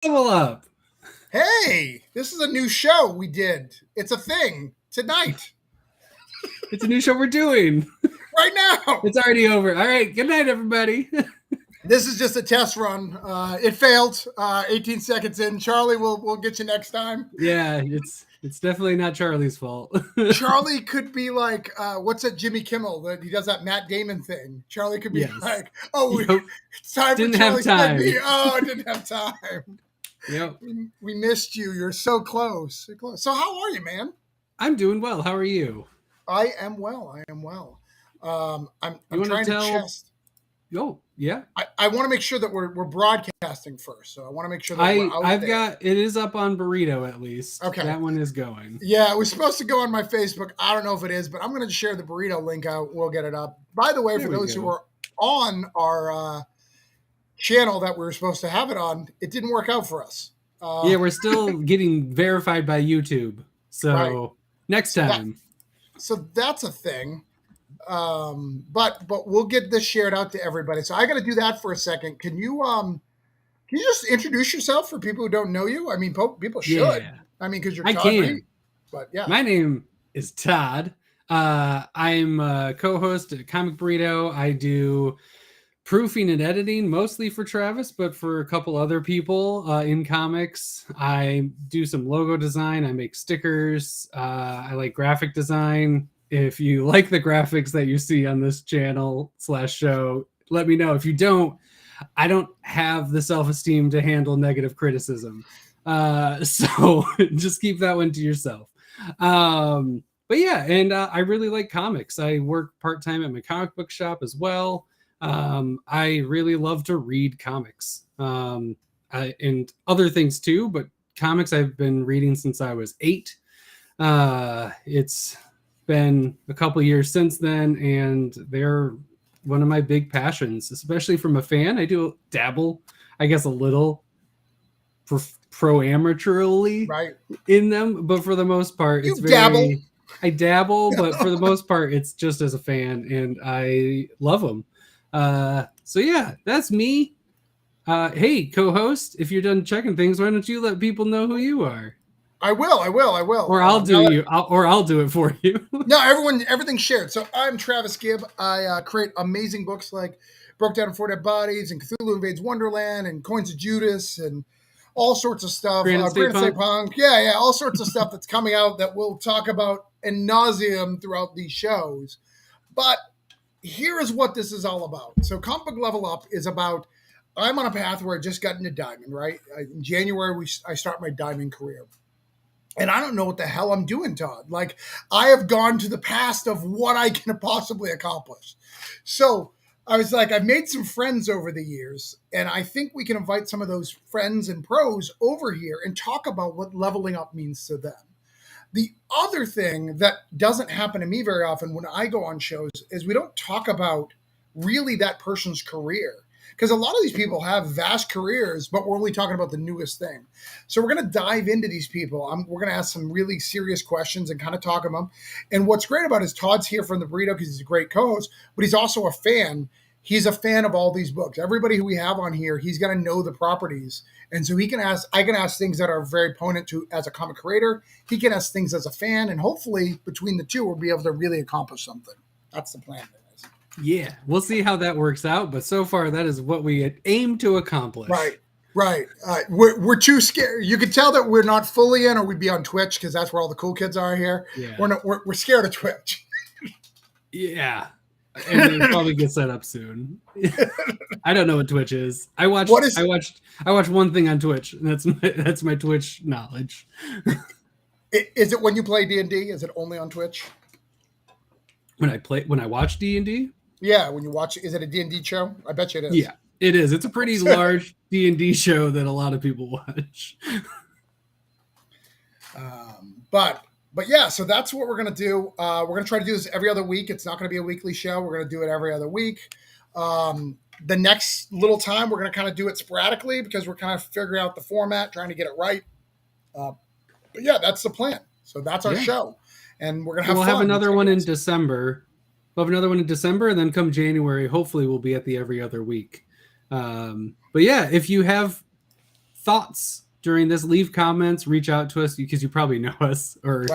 Level up. Hey, this is a new show we did. It's a thing tonight, It's a new show we're doing. right now. It's already over. All right. Good night, everybody. This is just a test run. It failed. 18 seconds in. Charlie, we'll get you next time. Yeah, it's definitely not Charlie's fault. Charlie could be like, what's that Jimmy Kimmel that he does that Matt Damon thing? Charlie could be Yes. like, oh, Yep. it's time for Didn't have Charlie time. Stickney. Oh, I didn't have time. Yep. We missed you. You're so close. So close. So how are you, man? I'm doing well. How are you? I am well. I am well. You I'm want to trying to tell? chest. Oh, yeah. I want to make sure that we're broadcasting first. So I want to make sure that we're I out I've there. got it is up on Burrito at least. Okay. That one is going. Yeah, it was supposed to go on my Facebook. I don't know if it is, but I'm going to share the burrito link out. We'll get it up. By the way, There for we those who go. are on our channel that we were supposed to have it on, it didn't work out for us. Yeah, we're still getting verified by YouTube. So Right. next So, time. so that's a thing. But we'll get this shared out to everybody. So I got to do that for a second. Can you just introduce yourself for people who don't know you? I mean, people should. Yeah, I mean, because you're I Todd can. Reed. But yeah, My name is Todd. I'm a co-host at Comic Burrito. I do proofing and editing mostly for Travis, but for a couple other people in comics. I do some logo design. I make stickers. I like graphic design. If you like the graphics that you see on this channel / show, let me know. If you don't, I don't have the self-esteem to handle negative criticism. So just keep that one to yourself. But yeah, and I really like comics. I work part-time at my comic book shop as well. I really love to read comics and other things too, but comics I've been reading since I was 8. It's been a couple years since then, and they're one of my big passions, especially from a fan. I do dabble, I guess, a little pro amateurly right. in them, but for the most part, You it's dabble. very. I dabble, but for the most part, it's just as a fan, and I love them. So yeah, that's me. Hey, co-host, if you're done checking things, why don't you let people know who you are? I will. Or I'll do I'll do it for you. No, everything's shared. So I'm Travis Gibb. I create amazing books like Broke Down 4 Dead Bodies and Cthulhu Invades Wonderland and Coins of Judas and all sorts of stuff. Granite State Granite State Punk. Punk. Yeah, all sorts of stuff that's coming out that we'll talk about in nauseum throughout these shows. But here is what this is all about. So Comic Book Level Up is about, I'm on a path where I just got into Diamond, right? In January, I start my Diamond career. And I don't know what the hell I'm doing, Todd. Like, I have gone to the past of what I can possibly accomplish. So I was like, I've made some friends over the years, and I think we can invite some of those friends and pros over here and talk about what leveling up means to them. The other thing that doesn't happen to me very often when I go on shows is we don't talk about really that person's career. Because a lot of these people have vast careers, but we're only talking about the newest thing. So we're going to dive into these people. We're going to ask some really serious questions and kind of talk about them. And what's great about it is Todd's here from the Burrito because he's a great co-host, but he's also a fan. He's a fan of all these books. Everybody who we have on here, he's going to know the properties. And so I can ask things that are very poignant to as a comic creator. He can ask things as a fan. And hopefully between the two, we'll be able to really accomplish something. That's the plan. Yeah, we'll see how that works out. But so far, that is what we aim to accomplish. Right. We're too scared. You can tell that we're not fully in, or we'd be on Twitch because that's where all the cool kids are here. Yeah. We're scared of Twitch. Yeah. And it'll probably get set up soon. I don't know what Twitch is. I watched one thing on Twitch, and that's my Twitch knowledge. Is it when you play D&D? Is it only on Twitch? When I watch D&D? Yeah, when you watch, is it a D&D show? I bet you it is. Yeah, it is. It's a pretty large D&D show that a lot of people watch. But yeah, so that's what we're going to do. We're going to try to do this every other week. It's not going to be a weekly show. We're going to do it every other week. The next little time, we're going to kind of do it sporadically because we're kind of figuring out the format, trying to get it right. But yeah, that's the plan. So that's our show. And we're going to have fun. We'll have another one in December. We'll have another one in December, and then come January, hopefully we'll be at the every other week. But yeah, if you have thoughts during this, leave comments, reach out to us because you probably know us, or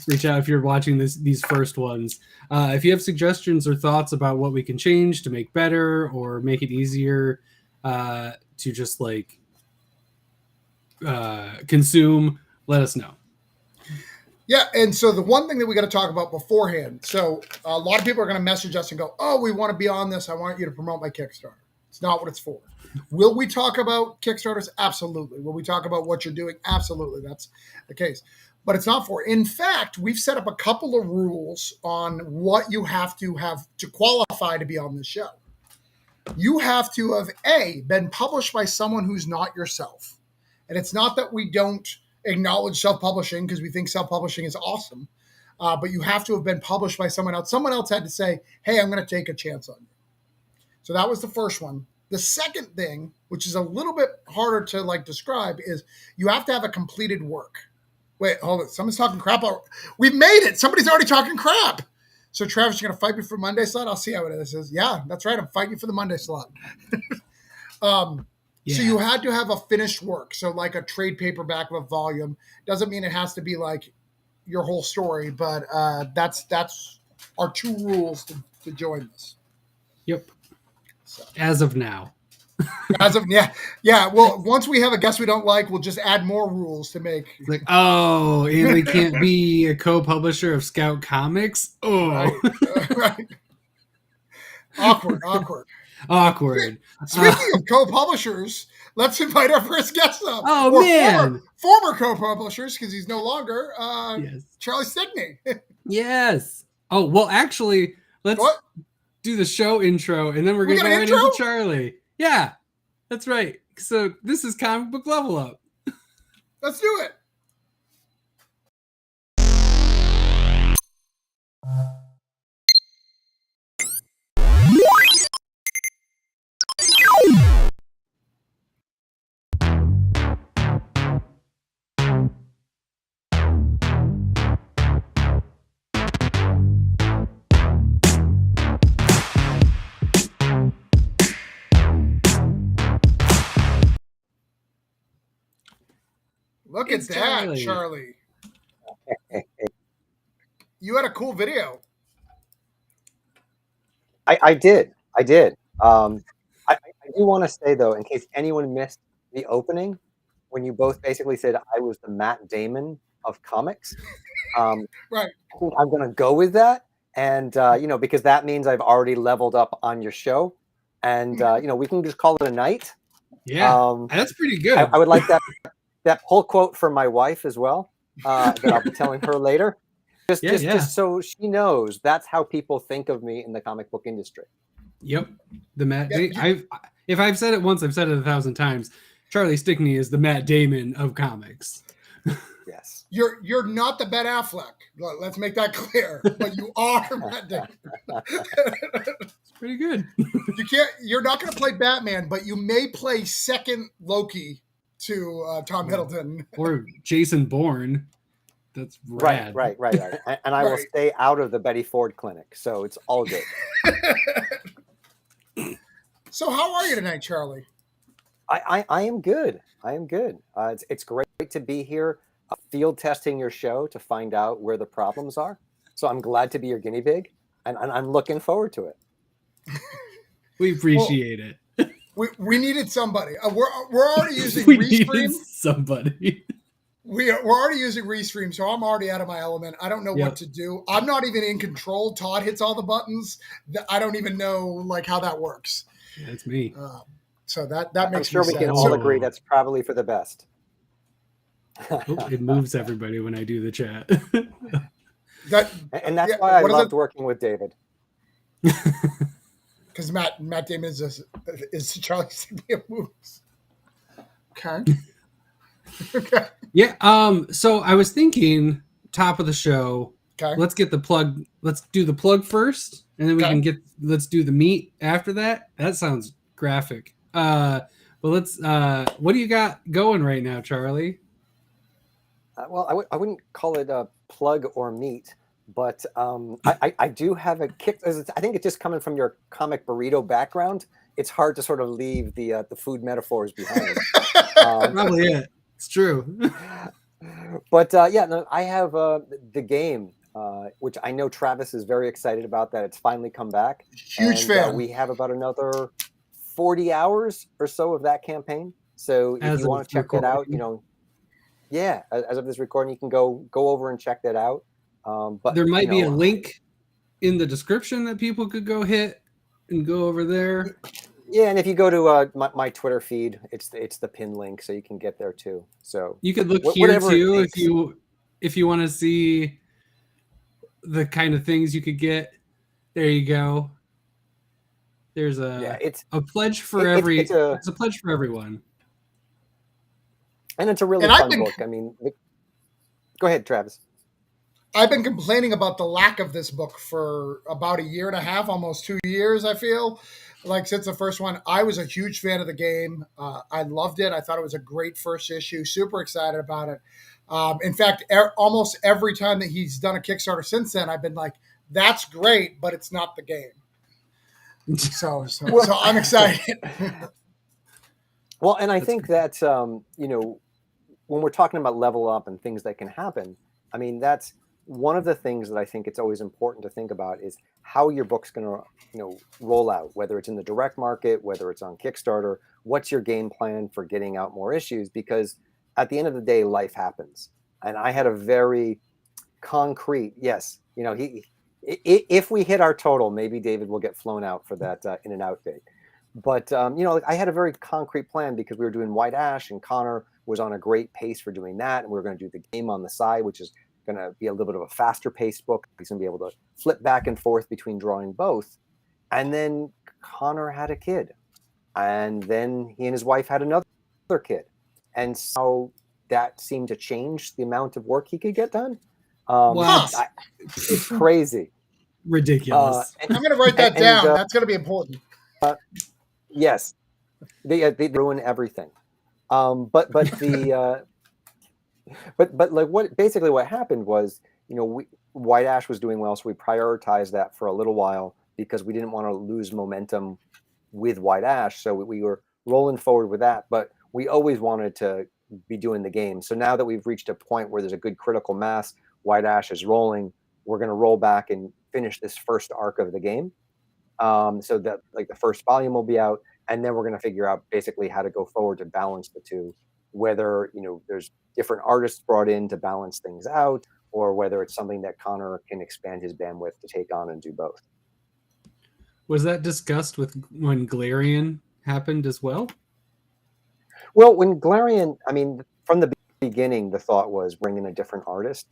reach out if you're watching these first ones. If you have suggestions or thoughts about what we can change to make better or make it easier to just like consume, let us know. Yeah, and so the one thing that we got to talk about beforehand, so a lot of people are going to message us and go, oh, we want to be on this. I want you to promote my Kickstarter. It's not what it's for. Will we talk about Kickstarters? Absolutely. Will we talk about what you're doing? Absolutely. That's the case. But it's not for. In fact, we've set up a couple of rules on what you have to qualify to be on this show. You have to have, A, been published by someone who's not yourself. And it's not that we don't acknowledge self-publishing because we think self-publishing is awesome. But you have to have been published by someone else. Someone else had to say, hey, I'm going to take a chance on you. So that was the first one. The second thing, which is a little bit harder to like describe, is you have to have a completed work. Wait, hold on. Someone's talking crap. We've made it. Somebody's already talking crap. So Travis, you're going to fight me for Monday slot? I'll see how it is. Yeah, that's right. I'm fighting for the Monday slot. So you had to have a finished work. So like a trade paperback of a volume. Doesn't mean it has to be like your whole story, but that's our 2 rules to join this. Yep. So. As of now. Yeah. Well, once we have a guest we don't like, we'll just add more rules to make. It's like, oh, and we can't be a co-publisher of Scout Comics. Oh, right. Awkward. Speaking of co-publishers, let's invite our first guest up. Oh, man. Former co-publishers, because he's no longer. Yes. Charlie Stickney. Yes. Oh, well, actually, let's do the show intro, and then we're going to get right into Charlie. Yeah, that's right. So this is Comic Book Level Up. Let's do it. Look at that, Charlie. You had a cool video. I did. I do want to say, though, in case anyone missed the opening, when you both basically said I was the Matt Damon of comics. Right. I'm going to go with that. And, because that means I've already leveled up on your show. And, we can just call it a night. Yeah, that's pretty good. I would like that whole quote from my wife as well, that I'll be telling her later. Just so she knows that's how people think of me in the comic book industry. Yep. The Matt if I've said it once, I've said it 1,000 times. Charlie Stickney is the Matt Damon of comics. Yes. You're not the Ben Affleck. Let's make that clear. But you are Matt Damon. It's pretty good. You're not going to play Batman, but you may play second Loki to Tom Hiddleston. Or Jason Bourne. That's rad. Right. And I will stay out of the Betty Ford clinic, so it's all good. So how are you tonight, Charlie? I am good. It's great to be here field testing your show to find out where the problems are. So I'm glad to be your guinea pig, and I'm looking forward to it. We appreciate it. We needed somebody. We're already using Restream. Somebody. We're already using Restream, so I'm already out of my element. I don't know what to do. I'm not even in control. Todd hits all the buttons. I don't even know how that works. Yeah, that's me. So that makes. I'm sure we can all agree that's probably for the best. It moves everybody when I do the chat. And that's why I loved working with David. Because Matt Damon is Charlie Stickney of movies. Okay. Okay. Yeah. So I was thinking, top of the show. Okay. Let's get the plug. Let's do the plug first, and then we can let's do the meat after that. That sounds graphic. But let's. What do you got going right now, Charlie? Well, I wouldn't call it a plug or meat, but I do have a kick. I think it's just coming from your comic burrito background. It's hard to sort of leave the food metaphors behind. Probably it. It's true. But yeah, no, I have the game, which I know Travis is very excited about that it's finally come back. Huge And fan. we have about another 40 hours or so of that campaign. So if As you want of to check that out, recording. yeah, as of this recording, you can go over and check that out. But There might be a link in the description that people could go hit and go over there. Yeah, and if you go to my Twitter feed, it's the pin link, so you can get there too. So You could look here whatever it too takes. if you want to see the kind of things you could get. There you go. There's Yeah, it's a pledge for it's a there's a pledge for everyone. and it's a really And I've fun been book. I mean, go ahead, Travis. I've been complaining about the lack of this book for about a year and a half, almost 2 years, I feel. Like since the first one, I was a huge fan of the game. I loved it. I thought it was a great first issue. Super excited about it. In fact, almost every time that he's done a Kickstarter since then, I've been like, "That's great, but it's not the game." So I'm excited. Well, and I think that when we're talking about level up and things that can happen, I mean that's one of the things that I think it's always important to think about is how your book's going to roll out, whether it's in the direct market, whether it's on Kickstarter. What's your game plan for getting out more issues? Because at the end of the day, life happens, and I had a very concrete yes. If we hit our total, maybe David will get flown out for that in and out date. But I had a very concrete plan because we were doing White Ash, and Connor was on a great pace for doing that, and we were going to do the game on the side, which is going to be a little bit of a faster paced book. He's going to be able to flip back and forth between drawing both. And then Connor had a kid, and then he and his wife had another kid, and so that seemed to change the amount of work he could get done. It's crazy, ridiculous. I'm going to write that down. That's going to be important. Yes, they ruin everything. But like what happened was, White Ash was doing well, so we prioritized that for a little while because we didn't want to lose momentum with White Ash. So we were rolling forward with that, but we always wanted to be doing the game. So now that we've reached a point where there's a good critical mass, White Ash is rolling, we're going to roll back and finish this first arc of the game. So that like the first volume will be out, and then we're going to figure out basically how to go forward to balance the two, whether there's different artists brought in to balance things out, or whether it's something that Connor can expand his bandwidth to take on and do both. Was that discussed when Galarian happened as well? Well, when Galarian, I mean, from the beginning, the thought was bring in a different artist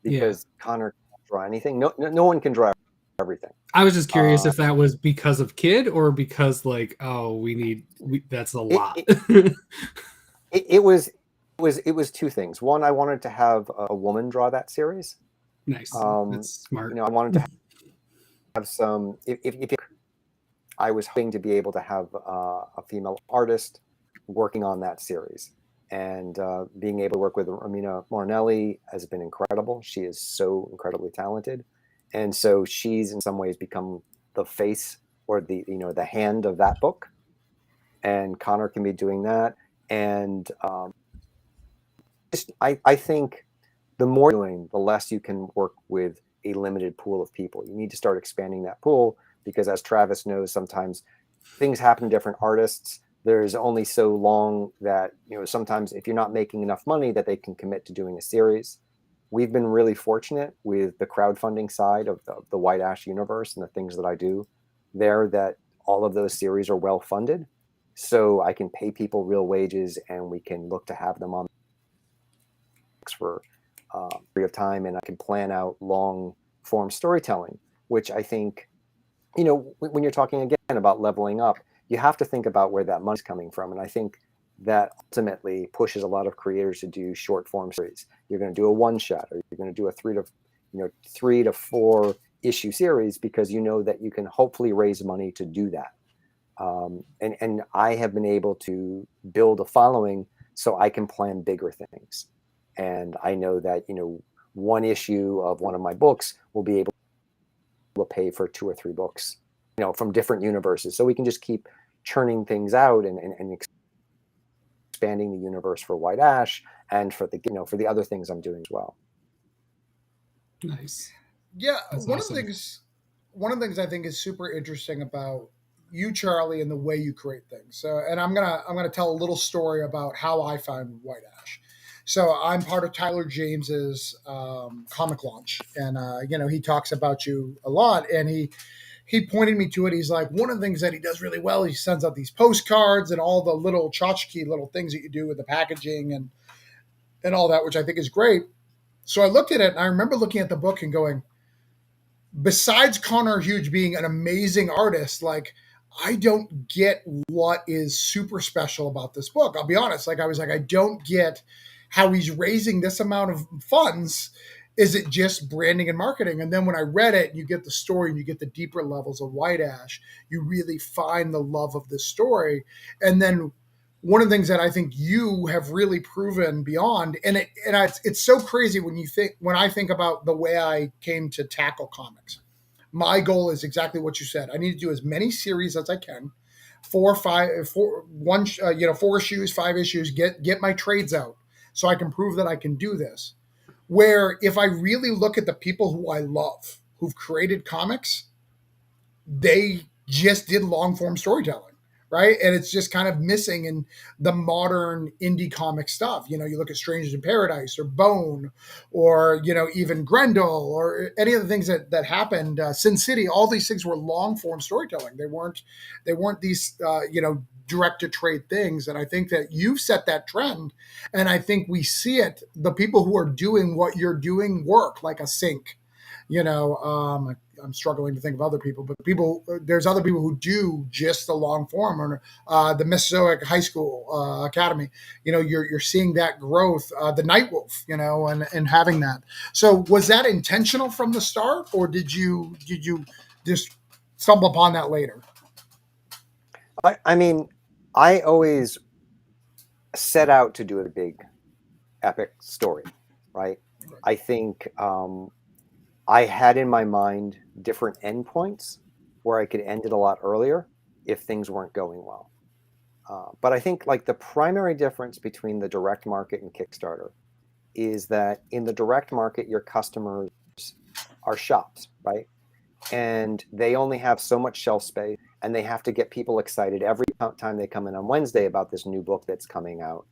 because Connor can't draw anything. No one can draw everything. I was just curious if that was because of kid or because that's a lot. It was two things. One, I wanted to have a woman draw that series. Nice. That's smart. I wanted to have some. If I was hoping to be able to have a female artist working on that series, and being able to work with Romina Mornelli has been incredible. She is so incredibly talented. And so she's in some ways become the face or the hand of that book, and Connor can be doing that. And I think the more you're doing, the less you can work with a limited pool of people. You need to start expanding that pool because, as Travis knows, sometimes things happen to different artists. There's only so long that sometimes if you're not making enough money that they can commit to doing a series. We've been really fortunate with the crowdfunding side of the White Ash universe and the things that I do there that all of those series are well funded. So I can pay people real wages and we can look to have them on for a period of time, and I can plan out long form storytelling, which I think, when you're talking again about leveling up, you have to think about where that money's coming from. And I think that ultimately pushes a lot of creators to do short form series. You're going to do a one shot, or you're going to do a 3 to 4 issue series because that you can hopefully raise money to do that. And I have been able to build a following so I can plan bigger things. And I know that, one issue of one of my books will be able to pay for 2 or 3 books, from different universes. So we can just keep churning things out and expanding the universe for White Ash and for the for the other things I'm doing as well. Nice. Yeah, That's one awesome. of the things I think is super interesting about you, Charlie, and the way you create things. So, and I'm gonna tell a little story about how I found White Ash. So I'm part of Tyler James's comic launch, and he talks about you a lot, and he pointed me to it. He's like, one of the things that he does really well, he sends out these postcards and all the little tchotchke little things that you do with the packaging and all that, which I think is great. So I looked at it, and I remember looking at the book and going, besides Connor Hughes being an amazing artist, like, I don't get what is super special about this book. I'll be honest. Like, I was like, I don't get how he's raising this amount of funds. Is it just branding and marketing? And then when I read it, you get the story and you get the deeper levels of White Ash, you really find the love of this story. And then one of the things that I think you have really proven beyond, and it's so crazy when I think about the way I came to tackle comics. My goal is exactly what you said. I need to do as many series as I can, 4 issues, 5 issues, get my trades out so I can prove that I can do this. Where if I really look at the people who I love, who've created comics, they just did long form storytelling, right? And it's just kind of missing in the modern indie comic stuff. You look at Strangers in Paradise or Bone or, even Grendel or any of the things that happened, Sin City, all these things were long form storytelling. They weren't these, direct to trade things. And I think that you've set that trend. And I think we see it. The people who are doing what you're doing work like a Sync, I'm struggling to think of other people, but there's other people who do just the long form, or the Mesozoic High School Academy. You're seeing that growth, the Nightwolf, and having that. So was that intentional from the start, or did you just stumble upon that later? I mean, I always set out to do a big, epic story, right? I think I had in my mind different endpoints where I could end it a lot earlier if things weren't going well. But I think like the primary difference between the direct market and Kickstarter is that in the direct market, your customers are shops, right? And they only have so much shelf space, and they have to get people excited every time they come in on Wednesday about this new book that's coming out.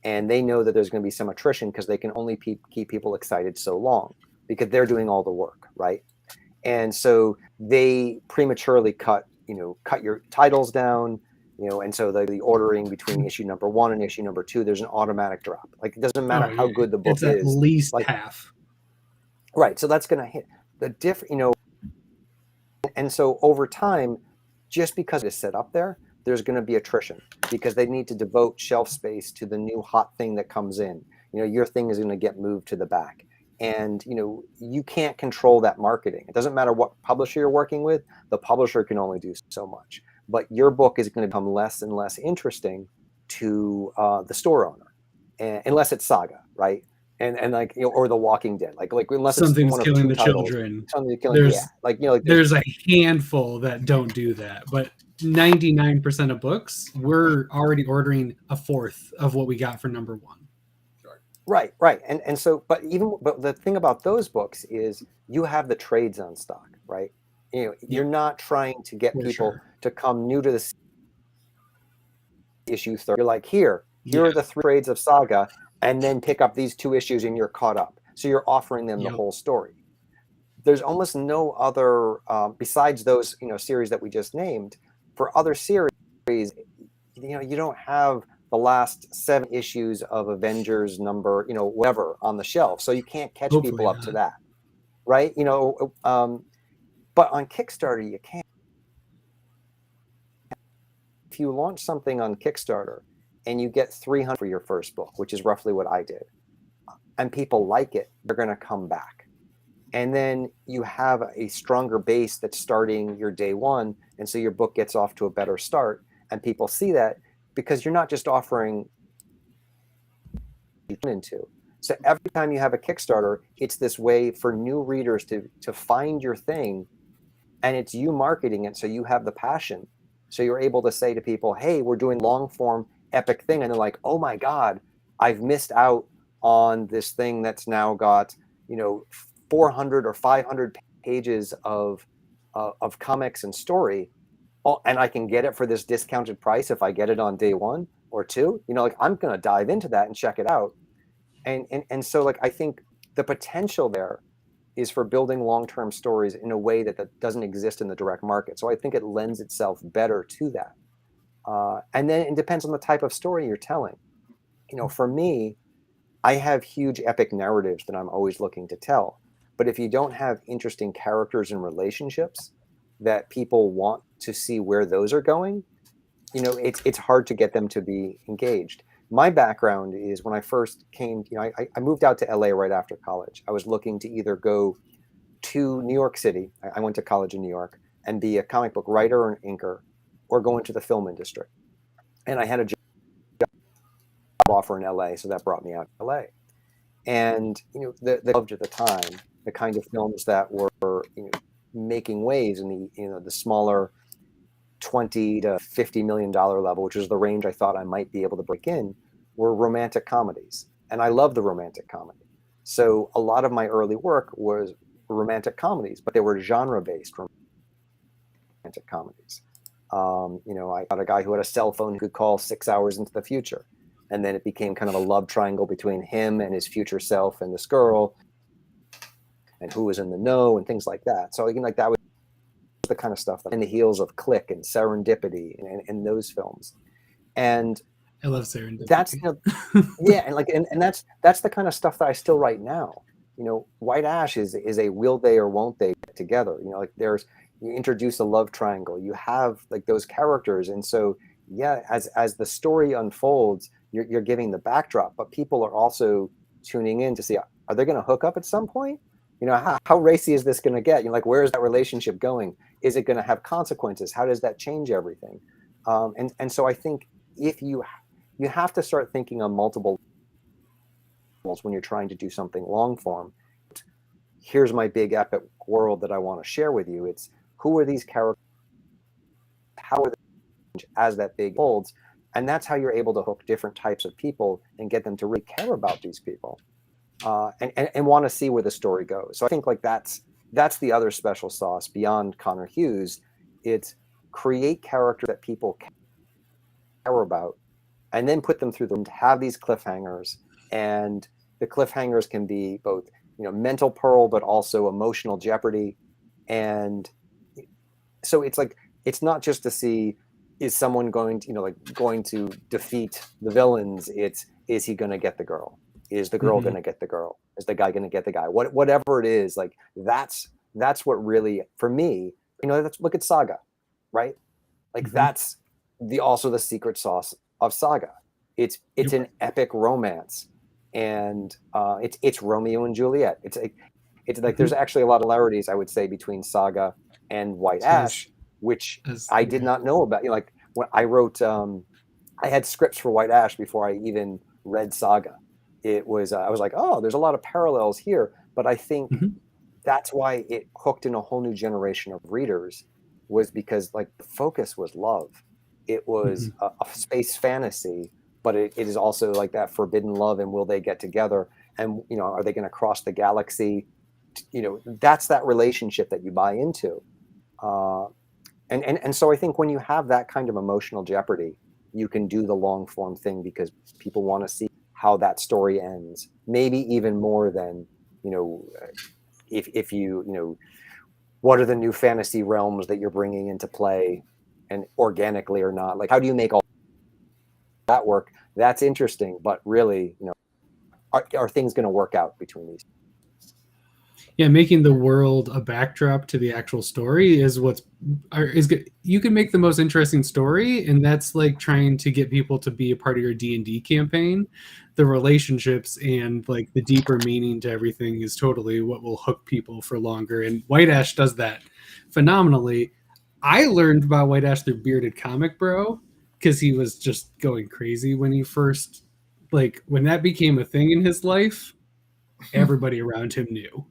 And they know that there's going to be some attrition because they can only keep people excited so long because they're doing all the work, right? And so they prematurely cut your titles down, and so the ordering between issue number 1 and issue number 2, there's an automatic drop. Like, it doesn't matter how good the book it's at is. least like, half. Right. So that's going to hit the and so over time, just because it's set up there's going to be attrition because they need to devote shelf space to the new hot thing that comes in. Your thing is going to get moved to the back. And, you can't control that marketing. It doesn't matter what publisher you're working with. The publisher can only do so much. But your book is going to become less and less interesting to the store owner, unless it's Saga, right? And like, or The Walking Dead, like unless Something's it's one killing of 2 the titles, children. something's killing, There's a handful that don't do that, but 99% of books, we're already ordering a fourth of what we got for number 1. Right. And so, but the thing about those books is you have the trades on stock, right? You're not trying to get people to come new to the issue 30. You're like, here are the 3 trades of Saga, and then pick up these 2 issues and you're caught up. So you're offering them the whole story. There's almost no other, besides those, series that we just named. For other series, you don't have the last 7 issues of Avengers number, whatever on the shelf. So you can't catch people up to that, right? But on Kickstarter, you can't. If you launch something on Kickstarter and you get 300 for your first book, which is roughly what I did, and people like it, they're going to come back. And then you have a stronger base that's starting your day 1. And so your book gets off to a better start. And people see that because you're not just offering into. So every time you have a Kickstarter, it's this way for new readers to find your thing, and it's you marketing it. So you have the passion. So you're able to say to people, hey, we're doing long form epic thing, and they're like, oh my God, I've missed out on this thing that's now got, 400 or 500 pages of comics and story, and I can get it for this discounted price if I get it on day 1 or 2. Like, I'm going to dive into that and check it out. And so, like, I think the potential there is for building long-term stories in a way that doesn't exist in the direct market. So I think it lends itself better to that. And then it depends on the type of story you're telling. For me, I have huge epic narratives that I'm always looking to tell. But if you don't have interesting characters and relationships that people want to see where those are going, it's hard to get them to be engaged. My background is, when I first came, I moved out to LA right after college. I was looking to either go to New York City, I went to college in New York, and be a comic book writer or an inker, or go into the film industry. And I had a job offer in LA, so that brought me out to LA. And the loved at the time, the kind of films that were making waves in the smaller $20 to $50 million level, which is the range I thought I might be able to break in, were romantic comedies. And I love the romantic comedy. So a lot of my early work was romantic comedies, but they were genre-based romantic comedies. I got a guy who had a cell phone who could call 6 hours into the future. And then it became kind of a love triangle between him and his future self and this girl, and who was in the know and things like that. So like that was the kind of stuff that in the heels of Click and Serendipity and those films. And I love Serendipity. That's yeah, and that's the kind of stuff that I still write now. White Ash is a will they or won't they get together. You introduce a love triangle. You have like those characters, and so yeah, as the story unfolds, you're giving the backdrop, but people are also tuning in to see, are they going to hook up at some point? How racy is this going to get? Like, where is that relationship going? Is it going to have consequences? How does that change everything? And so I think if you have to start thinking on multiple levels when you're trying to do something long form. Here's my big epic world that I want to share with you. It's, who are these characters? How are they as that big holds? And that's how you're able to hook different types of people and get them to really care about these people. And want to see where the story goes. So I think like that's the other special sauce beyond Connor Hughes. It's create characters that people care about, and then put them through them to have these cliffhangers. And the cliffhangers can be both, mental pearl, but also emotional jeopardy. And so it's like, it's not just to see, is someone going to defeat the villains? It's, is he going to get the girl? Is the girl going to get the girl? Is the guy going to get the guy? Whatever it is, like that's what really, for me, look at Saga, right? Like that's also the secret sauce of Saga. It's an epic romance, and it's Romeo and Juliet. It's like there's actually a lot of similarities, I would say, between Saga and White Ash, which I did not know about. Like when I wrote, I had scripts for White Ash before I even read Saga. It was I was like, oh, there's a lot of parallels here, but I think that's why it hooked in a whole new generation of readers, was because like the focus was love. It was a space fantasy, but it is also like that forbidden love, and will they get together? And are they going to cross the galaxy? That's that relationship that you buy into. And so I think when you have that kind of emotional jeopardy, you can do the long form thing, because people want to see how that story ends, maybe even more than, if you what are the new fantasy realms that you're bringing into play, and organically or not, like how do you make all that work? That's interesting, but really, are things going to work out between these? Yeah, making the world a backdrop to the actual story is good. You can make the most interesting story, and that's like trying to get people to be a part of your D&D campaign. The relationships and like the deeper meaning to everything is totally what will hook people for longer. And White Ash does that phenomenally. I learned about White Ash through Bearded Comic Bro, because he was just going crazy when he first, like when that became a thing in his life. Everybody around him knew.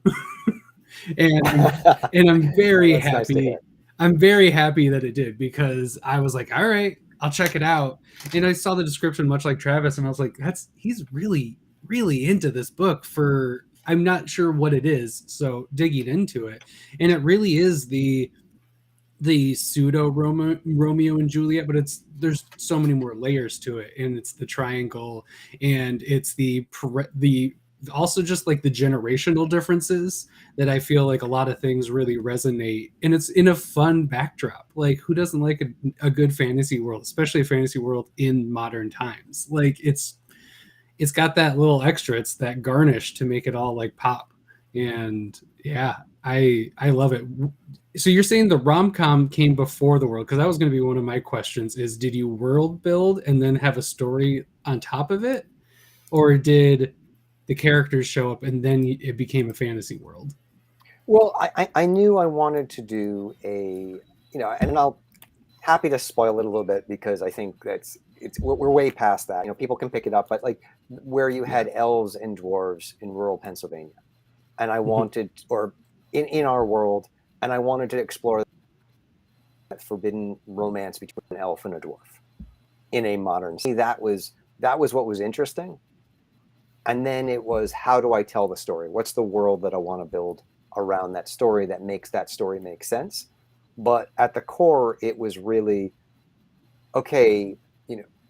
and I'm very happy. Nice. I'm very happy that it did, because I was like, all right, I'll check it out. And I saw the description much like Travis, and I was like, he's really, really into this book for I'm not sure what it is. So digging into it. And it really is the pseudo Romeo and Juliet, but there's so many more layers to it, and it's the triangle, and it's the also just like the generational differences that I feel like a lot of things really resonate, and it's in a fun backdrop. Like, who doesn't like a good fantasy world, especially a fantasy world in modern times? Like, it's got that little extra, it's that garnish to make it all like pop. And yeah, I love it. So you're saying the rom-com came before the world? Because that was going to be one of my questions, is did you world build and then have a story on top of it, or did the characters show up and then it became a fantasy world? Well, I knew I wanted to do and I'll happy to spoil it a little bit, because I think we're way past that. People can pick it up, but like where you had elves and dwarves in rural Pennsylvania, and I wanted, or in our world, and I wanted to explore that forbidden romance between an elf and a dwarf in a modern. See, that was what was interesting. And then it was, how do I tell the story? What's the world that I want to build around that story that makes that story make sense? But at the core, it was really, okay,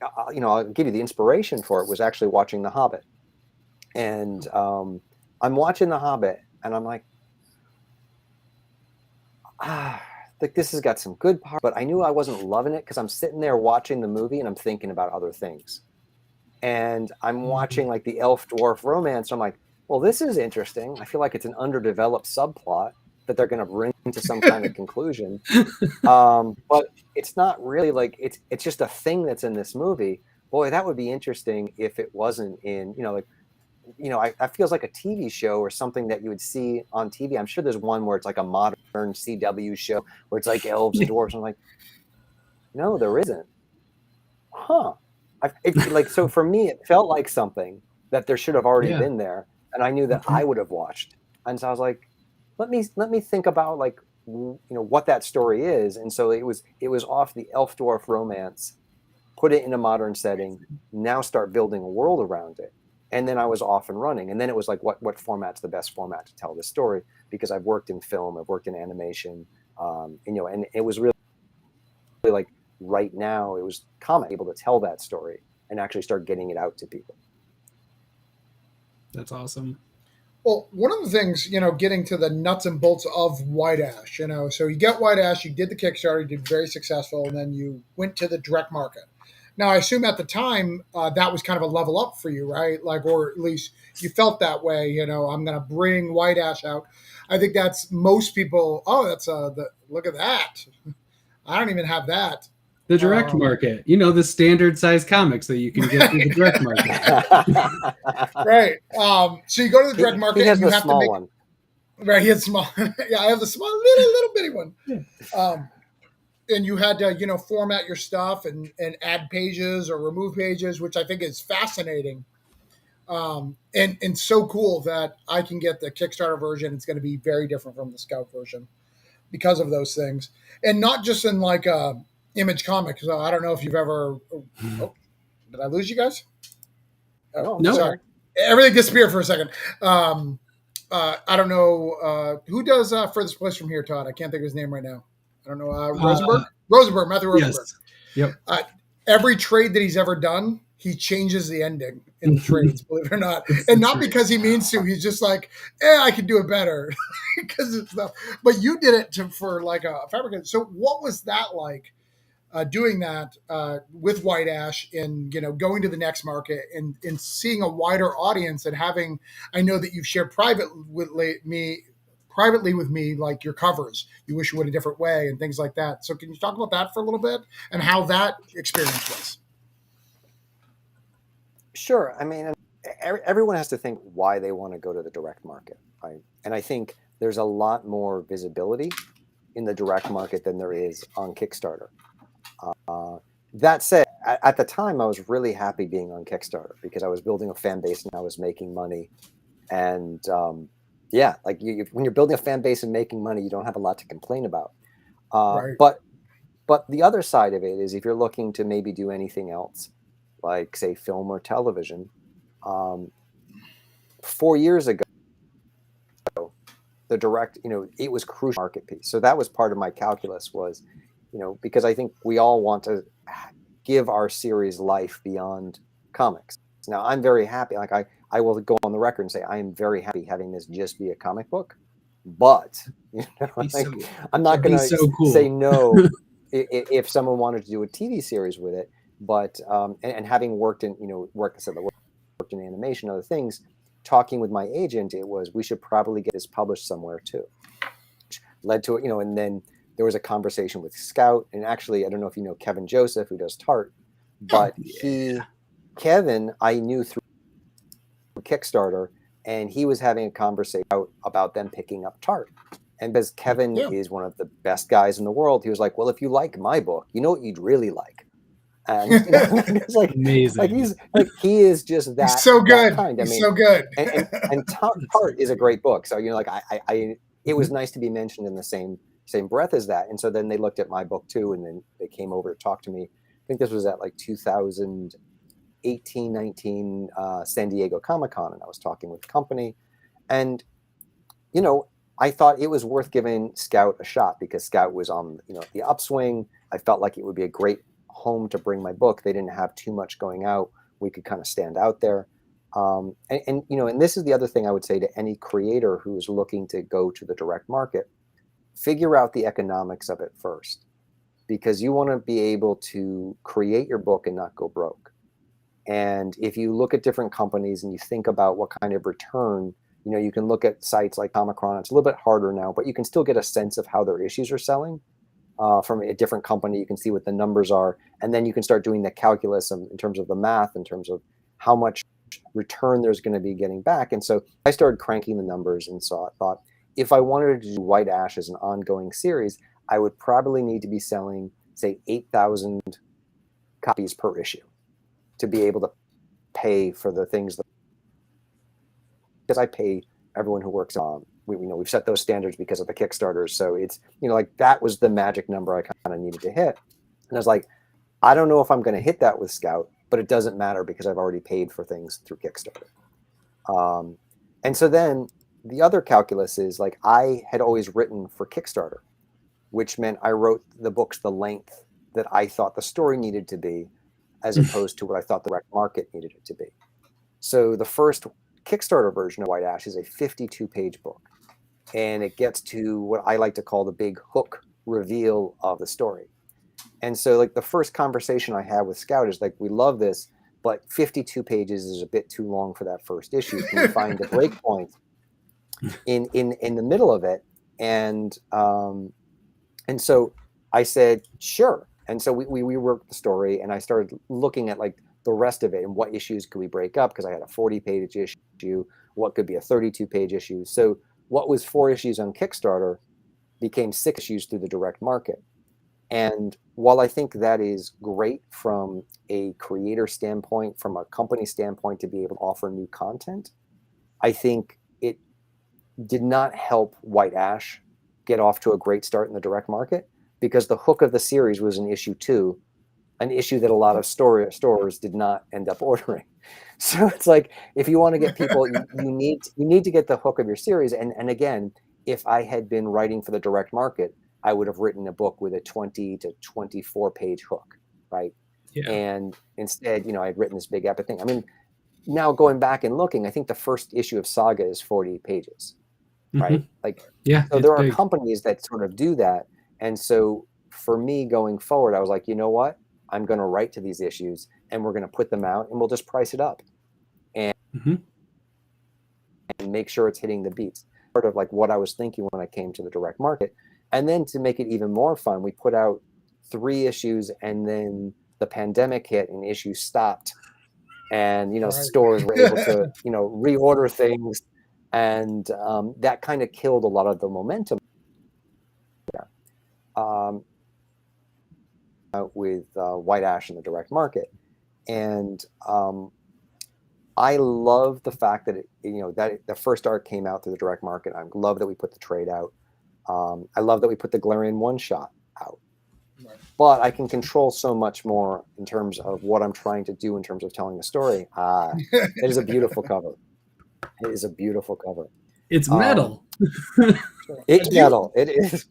I'll give you the inspiration for it was actually watching The Hobbit. And I'm watching The Hobbit, and I'm like, like this has got some good parts, but I knew I wasn't loving it because I'm sitting there watching the movie and I'm thinking about other things. And I'm watching like the elf dwarf romance. I'm like, well, this is interesting. I feel like it's an underdeveloped subplot that they're going to bring to some kind of conclusion. But it's not really like it's just a thing that's in this movie. Boy, that would be interesting if it wasn't in, I feels like a TV show or something that you would see on TV. I'm sure there's one where it's like a modern CW show where it's like elves and dwarves. I'm like, no, there isn't. Huh. So for me, it felt like something that there should have already been there, and I knew that I would have watched. And so I was like, let me think about like what that story is. And so it was off the elf dwarf romance, put it in a modern setting, now start building a world around it. And then I was off and running. And then it was like, what format's the best format to tell this story? Because I've worked in film, I've worked in animation, and it was really like, right now it was comic able to tell that story and actually start getting it out to people. That's awesome. Well, one of the things, getting to the nuts and bolts of White Ash, so you get White Ash, you did the Kickstarter, you did very successful, and then you went to the direct market. Now, I assume at the time that was kind of a level up for you, right? Like, or at least you felt that way, I'm going to bring White Ash out. I think that's most people, look at that. I don't even have that. The direct market, the standard size comics that you can get through the direct market. Right. So you go to the direct market. He has and you the have small to make, one. Right. He has small. Yeah, I have the small, little bitty one. Yeah. And you had to, format your stuff and add pages or remove pages, which I think is fascinating. And so cool that I can get the Kickstarter version. It's going to be very different from the Scout version because of those things. And not just in like Image Comics. So I don't know if you've ever. Oh, did I lose you guys? Oh, no. Sorry. Everything disappeared for a second. I don't know who does Furthest Place from Here, Todd. I can't think of his name right now. I don't know. Rosenberg, Matthew Rosenberg. Yes. Yep. Every trade that he's ever done, he changes the ending in the trades, believe it or not. And not because he means to. He's just like, I could do it better because it's stuff. But you did it for like a fabricant. So what was that like? Doing that with White Ash and going to the next market and seeing a wider audience and having, I know that you've shared privately with me like your covers, you wish you would a different way and things like that. So can you talk about that for a little bit and how that experience was? Sure. I mean, everyone has to think why they want to go to the direct market, right? And I think there's a lot more visibility in the direct market than there is on Kickstarter. That said, at the time, I was really happy being on Kickstarter because I was building a fan base and I was making money. And when you're building a fan base and making money, you don't have a lot to complain about. Right. But But the other side of it is if you're looking to maybe do anything else, like say film or television, 4 years ago, the direct, it was crucial market piece. So that was part of my calculus was, because I think we all want to give our series life beyond comics. Now I'm very happy. Like I will go on the record and say I am very happy having this just be a comic book, but I'm not going to say no if someone wanted to do a TV series with it. But and having worked in worked in animation, other things, talking with my agent, it was we should probably get this published somewhere too. Which led to it, and then there was a conversation with Scout, and actually I don't know if you know Kevin Joseph who does Tart, but Kevin I knew through Kickstarter, and he was having a conversation about them picking up Tart. And because Kevin is one of the best guys in the world, he was like, well, if you like my book, you know what you'd really like. And it's like amazing. He is just that. He's so good. Kind. He's so good. and Tart is a great book. So it was nice to be mentioned in the same breath as that. And so then they looked at my book too, and then they came over to talk to me. I think this was at like 2018, 19 San Diego Comic-Con, and I was talking with the company, and I thought it was worth giving Scout a shot because Scout was on the upswing. I felt like it would be a great home to bring my book. They didn't have too much going out. We could kind of stand out there. And this is the other thing I would say to any creator who's looking to go to the direct market, figure out the economics of it first, because you want to be able to create your book and not go broke. And if you look at different companies and you think about what kind of return, you can look at sites like Comic-Con. It's a little bit harder now, but you can still get a sense of how their issues are selling. From a different company, you can see what the numbers are, and then you can start doing the calculus in terms of the math, in terms of how much return there's going to be getting back. And so I started cranking the numbers and thought if I wanted to do White Ash as an ongoing series, I would probably need to be selling, say, 8,000 copies per issue to be able to pay for the things because I pay everyone who works on. We've set those standards because of the Kickstarters. So it's, that was the magic number I kind of needed to hit. And I was like, I don't know if I'm going to hit that with Scout, but it doesn't matter because I've already paid for things through Kickstarter. And so then the other calculus is like, I had always written for Kickstarter, which meant I wrote the books the length that I thought the story needed to be, as opposed to what I thought the direct market needed it to be. So the first Kickstarter version of White Ash is a 52-page book. And it gets to what I like to call the big hook reveal of the story. And so like the first conversation I had with Scout is like, we love this, but 52 pages is a bit too long for that first issue. Can you find a break point in the middle of it? And so I said, sure. And so we reworked the story, and I started looking at like the rest of it and what issues could we break up, because I had a 40-page issue, what could be a 32-page issue. So what was 4 issues on Kickstarter became 6 issues through the direct market. And while I think that is great from a creator standpoint, from a company standpoint, to be able to offer new content, I think it did not help White Ash get off to a great start in the direct market, because the hook of the series was in issue 2, an issue that a lot of stores did not end up ordering. So it's like, if you want to get people, you need to get the hook of your series. And again, if I had been writing for the direct market, I would have written a book with a 20 to 24 page hook, right? Yeah. And instead, I'd written this big epic thing. I mean, now going back and looking, I think the first issue of Saga is 40 pages, right? So there are companies that sort of do that. And so for me going forward, I was like, you know what? I'm going to write to these issues, and we're going to put them out, and we'll just price it up and make sure it's hitting the beats. Part of like what I was thinking when I came to the direct market. And then to make it even more fun, we put out 3 issues, and then the pandemic hit and issues stopped. And, stores were able to, reorder things. And that kind of killed a lot of the momentum. With White Ash in the direct market. And I love the fact that that the first art came out through the direct market. I love that we put the trade out. I love that we put the Galarian one-shot out. Right. but I can control so much more in terms of what I'm trying to do in terms of telling a story. It is a beautiful cover. It is a beautiful cover. It's metal. It's metal. It is.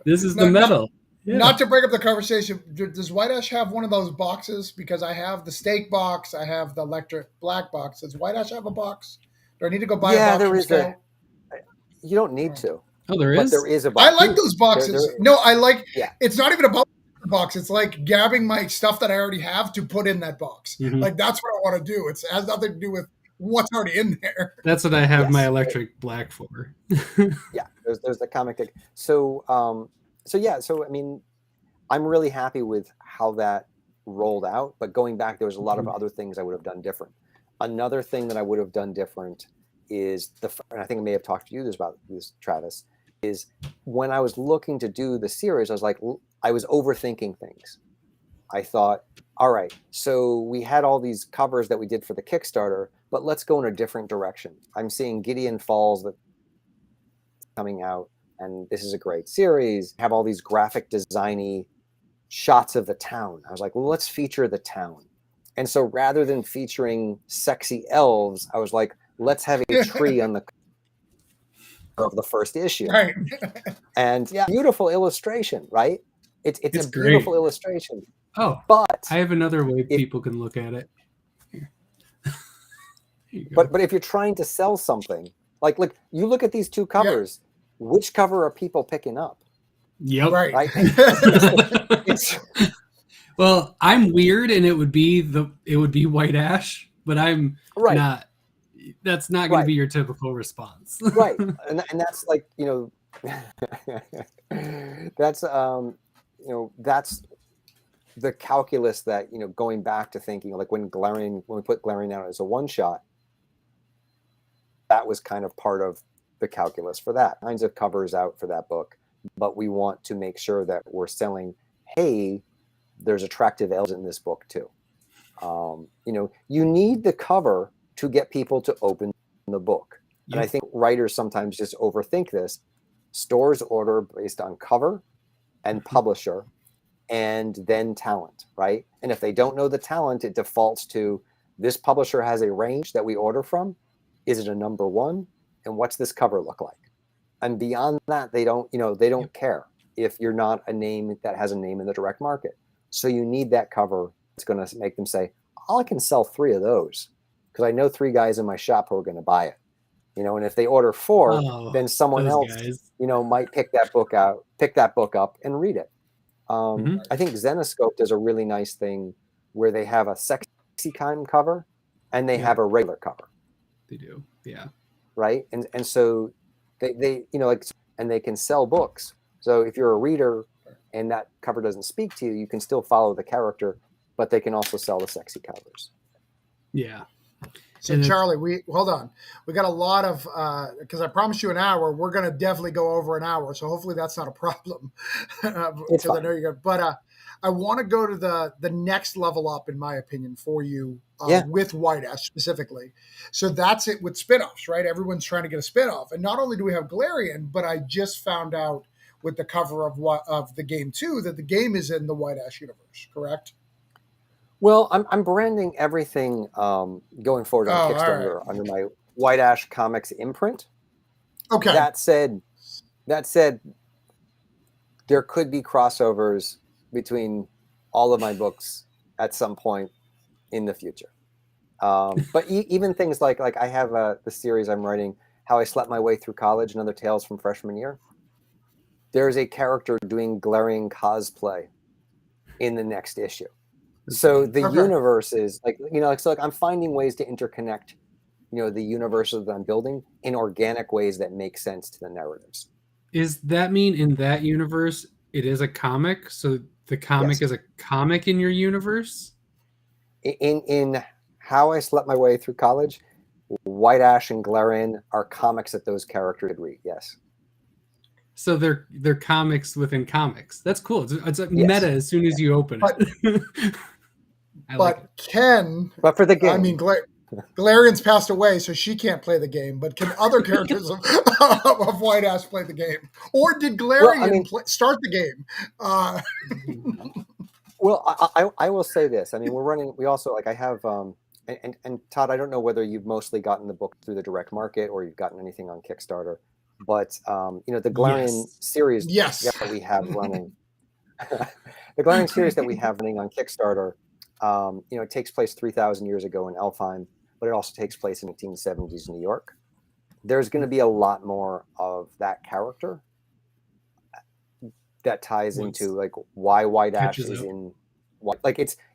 This is the metal. Not to break up the conversation, does White Ash have one of those boxes? Because I have the steak box, I have the electric black box. Does White Ash have a box? Do I need to go buy a box? There is you don't need to. Oh, there but is? there is a box. I like those boxes. No, I like. Yeah. It's not even about the box. It's like grabbing my stuff that I already have to put in that box. Mhm. Like that's what I want to do. It has nothing to do with what's already in there. That's what I have my electric black for. Yeah, there's the comic book. So I mean, I'm really happy with how that rolled out. But going back, there was a lot of other things I would have done different. Another thing that I would have done different is and I think I may have talked to you about this, Travis, is when I was looking to do the series, I was overthinking things. I thought, all right, so we had all these covers that we did for the Kickstarter, but let's go in a different direction. I'm seeing Gideon Falls that coming out, and this is a great series. Have all these graphic designy shots of the town. I was like, well, let's feature the town. And so rather than featuring sexy elves, I was like, let's have a tree on the cover of the first issue. Right. And beautiful illustration, right? It's a beautiful illustration. Oh, but I have another way people can look at it. But if you're trying to sell something, like you look at these two covers, which cover are people picking up? Yep. Right. Well, I'm weird, and it would be White Ash, but I'm not. That's not going to be your typical response. Right, and that's like that's that's the calculus that going back to thinking like when we put Glaring out as a one shot, that was kind of part of the calculus for that kinds of covers out for that book. But we want to make sure that we're selling, hey, there's attractive elves in this book too. You need the cover to get people to open the book. Yep. And I think writers sometimes just overthink this. Stores order based on cover and publisher and then talent, right? And if they don't know the talent, it defaults to this publisher has a range that we order from. Is it a number one? And what's this cover look like? And beyond that, they don't care if you're not a name that has a name in the direct market. So you need that cover. It's going to make them say, oh, I can sell 3 of those because I know 3 guys in my shop who are going to buy it. And if they order 4, then someone else, might pick that book up and read it. I think Zenoscope does a really nice thing where they have a sexy kind cover and they have a regular cover. They do. Yeah. Right. And so they and they can sell books. So if you're a reader and that cover doesn't speak to you, you can still follow the character, but they can also sell the sexy covers. Yeah. So Charlie, hold on. We got a lot of because I promised you an hour. We're going to definitely go over an hour, so hopefully that's not a problem. It's fine. I know you're good, but I want to go to the next level up, in my opinion, for you with White Ash specifically. So that's it with spinoffs, right? Everyone's trying to get a spinoff, and not only do we have Galarian, but I just found out with the cover of the game 2 that the game is in the White Ash universe. Correct? Well, I'm branding everything going forward on Kickstarter under my White Ash Comics imprint. Okay. That said, there could be crossovers between all of my books at some point in the future. But even things like I have the series I'm writing, How I Slept My Way Through College and Other Tales from Freshman Year. There's a character doing Galarian cosplay in the next issue. So the universe is I'm finding ways to interconnect, the universes that I'm building in organic ways that make sense to the narratives. Is that mean in that universe, it is a comic? So the comic is a comic in your universe? In How I Slept My Way Through College, White Ash and Galarian are comics that those characters read. Yes. So they're comics within comics. That's cool. It's meta as soon as you open it. But for the game, Galarian's passed away, so she can't play the game. But can other characters of White Ash play the game, or did Galarian start the game? Well, I will say this. I mean, we're running. We also I have. And Todd, I don't know whether you've mostly gotten the book through the direct market or you've gotten anything on Kickstarter, but the Galarian series that we have running, the Galarian series that we have running on Kickstarter, it takes place 3,000 years ago in Elfheim, but it also takes place in 1870s New York. There's going to be a lot more of that character that ties into like why White Ash is in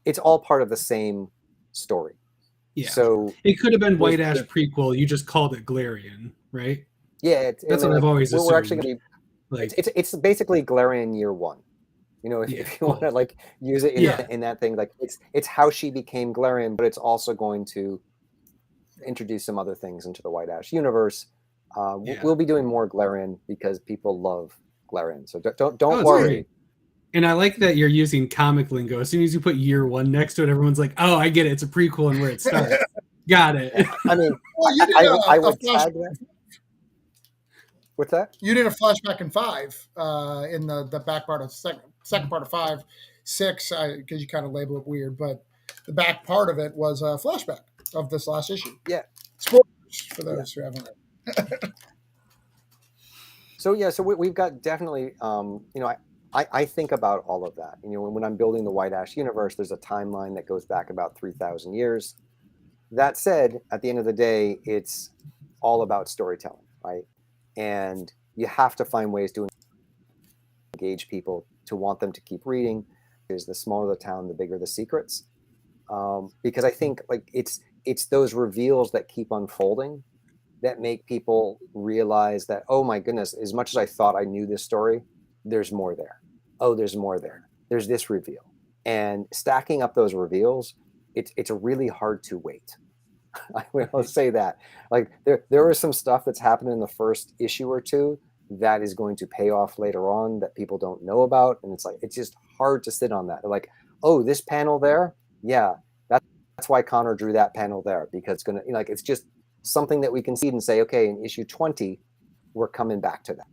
it's all part of the same story. Yeah. So it could have been White Ash prequel. You just called it Galarian, right? Yeah, that's what I've always assumed. We're actually going to be it's basically Galarian year one. If you want to use it in that thing, it's how she became Galarian, but it's also going to introduce some other things into the White Ash universe. We'll be doing more Galarian because people love Galarian. So don't worry. Great. And I like that you're using comic lingo. As soon as you put year one next to it, everyone's like, "Oh, I get it. It's a prequel and where it starts." Got it. I mean, you did I would tag that. What's that? You did a flashback in 5 in the back part of second part of 5, 6, because you kind of label it weird, but the back part of it was a flashback of this last issue. Yeah. Spoilers for those who haven't read. So we've got definitely, I think about all of that. When I'm building the White Ash universe, there's a timeline that goes back about 3,000 years. That said, at the end of the day, it's all about storytelling, right? And you have to find ways to engage people, to want them to keep reading. The smaller the town, the bigger the secrets. Because I think it's those reveals that keep unfolding that make people realize that, oh my goodness, as much as I thought I knew this story, there's more there. Oh, there's more there. There's this reveal. And stacking up those reveals, it's really hard to wait. I will say that. There is some stuff that's happened in the first issue or two that is going to pay off later on that people don't know about. And it's just hard to sit on that. They're like, oh, this panel there? Yeah, that's why Connor drew that panel there, because it's going to, it's just something that we can see and say, okay, in issue 20, we're coming back to that.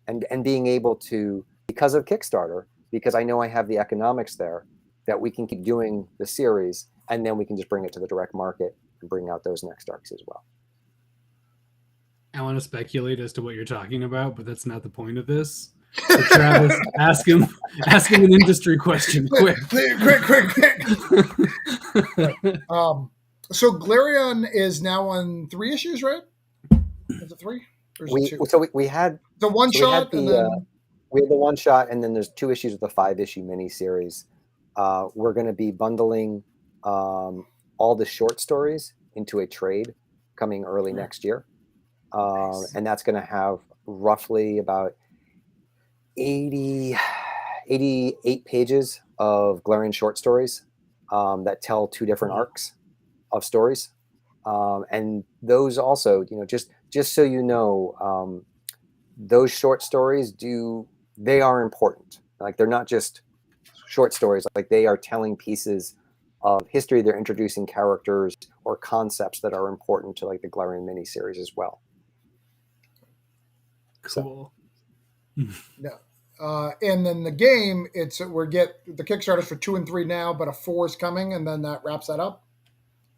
And being able to, because of Kickstarter, because I know I have the economics there, that we can keep doing the series, and then we can just bring it to the direct market and bring out those next arcs as well. I want to speculate as to what you're talking about, but that's not the point of this. So Travis, ask him an industry question, quick. So Galarian is now on 3 issues, right? Is it 3? Or is it 2? So we had the one shot, we had the one shot, and then there's 2 issues of the 5-issue miniseries. We're going to be bundling all the short stories into a trade coming early next year. Nice. And that's going to have roughly about 88 pages of Galarian short stories that tell 2 different arcs of stories. And those also, just so you know, those short stories they are important. They're not just short stories, they are telling pieces of history. They're introducing characters or concepts that are important to the Galarian miniseries as well. Cool. No. And then the game, the Kickstarter's for 2 and 3 now, but a 4 is coming, and then that wraps that up.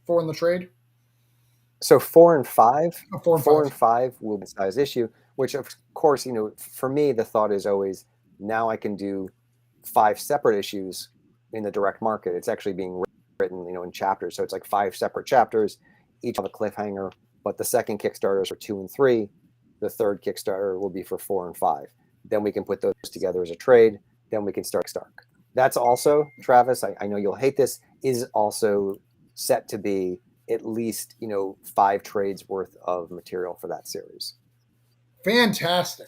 4 in the trade. So 4 and 5. 4 and 5 will be size issue, which of course, for me, the thought is always, now I can do 5 separate issues in the direct market. It's actually being written, in chapters. So it's 5 separate chapters, each have a cliffhanger, but the second Kickstarter is for 2 and 3. The third Kickstarter will be for 4 and 5. Then we can put those together as a trade. Then we can start Stark. That's also, Travis, I know you'll hate this, is also set to be at least, 5 trades worth of material for that series. Fantastic.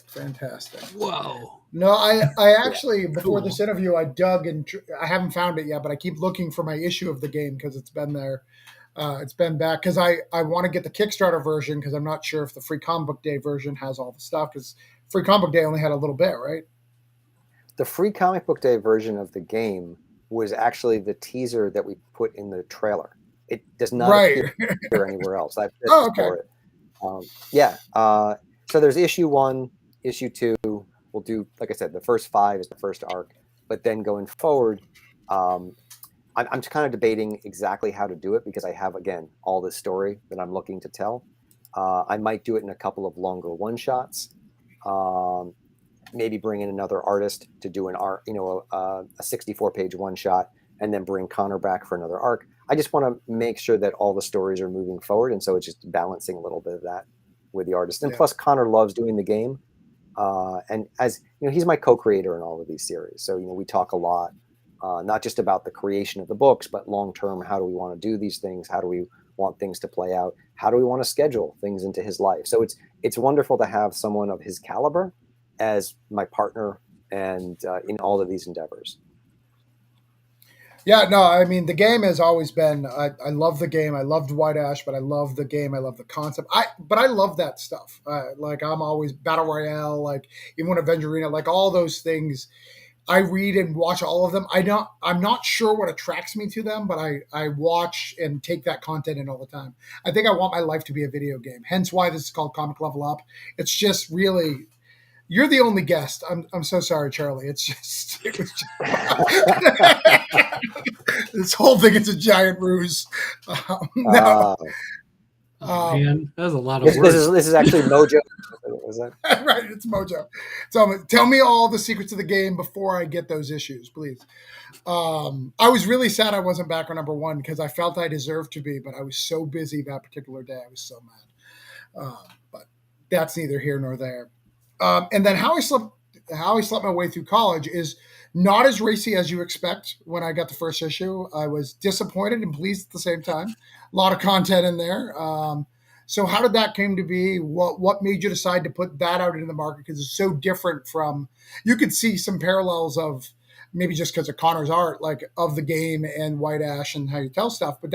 Whoa. No, I actually, before this interview, I dug and I haven't found it yet, but I keep looking for my issue of the game because it's been there. It's been back because I want to get the Kickstarter version because I'm not sure if the Free Comic Book Day version has all the stuff, because Free Comic Book Day only had a little bit, right? The Free Comic Book Day version of the game was actually the teaser that we put in the trailer. It does not Right. appear anywhere else. I've Oh, searched okay. for it. Yeah. So there's issue 1, issue 2. We'll do, like I said, the first 5 is the first arc, but then going forward, I'm kind of debating exactly how to do it because I have, again, all this story that I'm looking to tell. I might do it in a couple of longer one-shots. Maybe bring in another artist to do an art, a 64-page one-shot, and then bring Connor back for another arc. I just want to make sure that all the stories are moving forward, and so it's just balancing a little bit of that with the artist. And Yeah. plus, Connor loves doing the game, and as he's my co-creator in all of these series, so we talk a lot. Not just about the creation of the books, but long term, how do we want to do these things? How do we want things to play out? How do we want to schedule things into his life? So it's wonderful to have someone of his caliber as my partner and in all of these endeavors. Yeah, no, I mean the game has always been. I love the game. I loved White Ash, but I love the game. I love the concept. But I love that stuff. Like I'm always Battle Royale. Like even when Avenger Arena, like all those things. I read and watch all of them. I'm not sure what attracts me to them, but I watch and take that content in all the time. I think I want my life to be a video game. Hence why this is called Comic Level Up. It's just really, you're the only guest. I'm so sorry, Charlie. It was just this whole thing is a giant ruse. No. Oh, man, that was a lot of This work. is actually Mojo. Is that? Right, it's Mojo. Tell me all the secrets of the game before I get those issues, please. I was really sad I wasn't back on number 1 because I felt I deserved to be, but I was so busy that particular day. I was so mad. But that's neither here nor there. And then how I slept my way through college is not as racy as you expect. When I got the first issue, I was disappointed and pleased at the same time. A lot of content in there. So how did that came to be? What made you decide to put that out into the market? Because it's so different from, you could see some parallels of maybe just because of Connor's art, like of the game and White Ash and how you tell stuff. But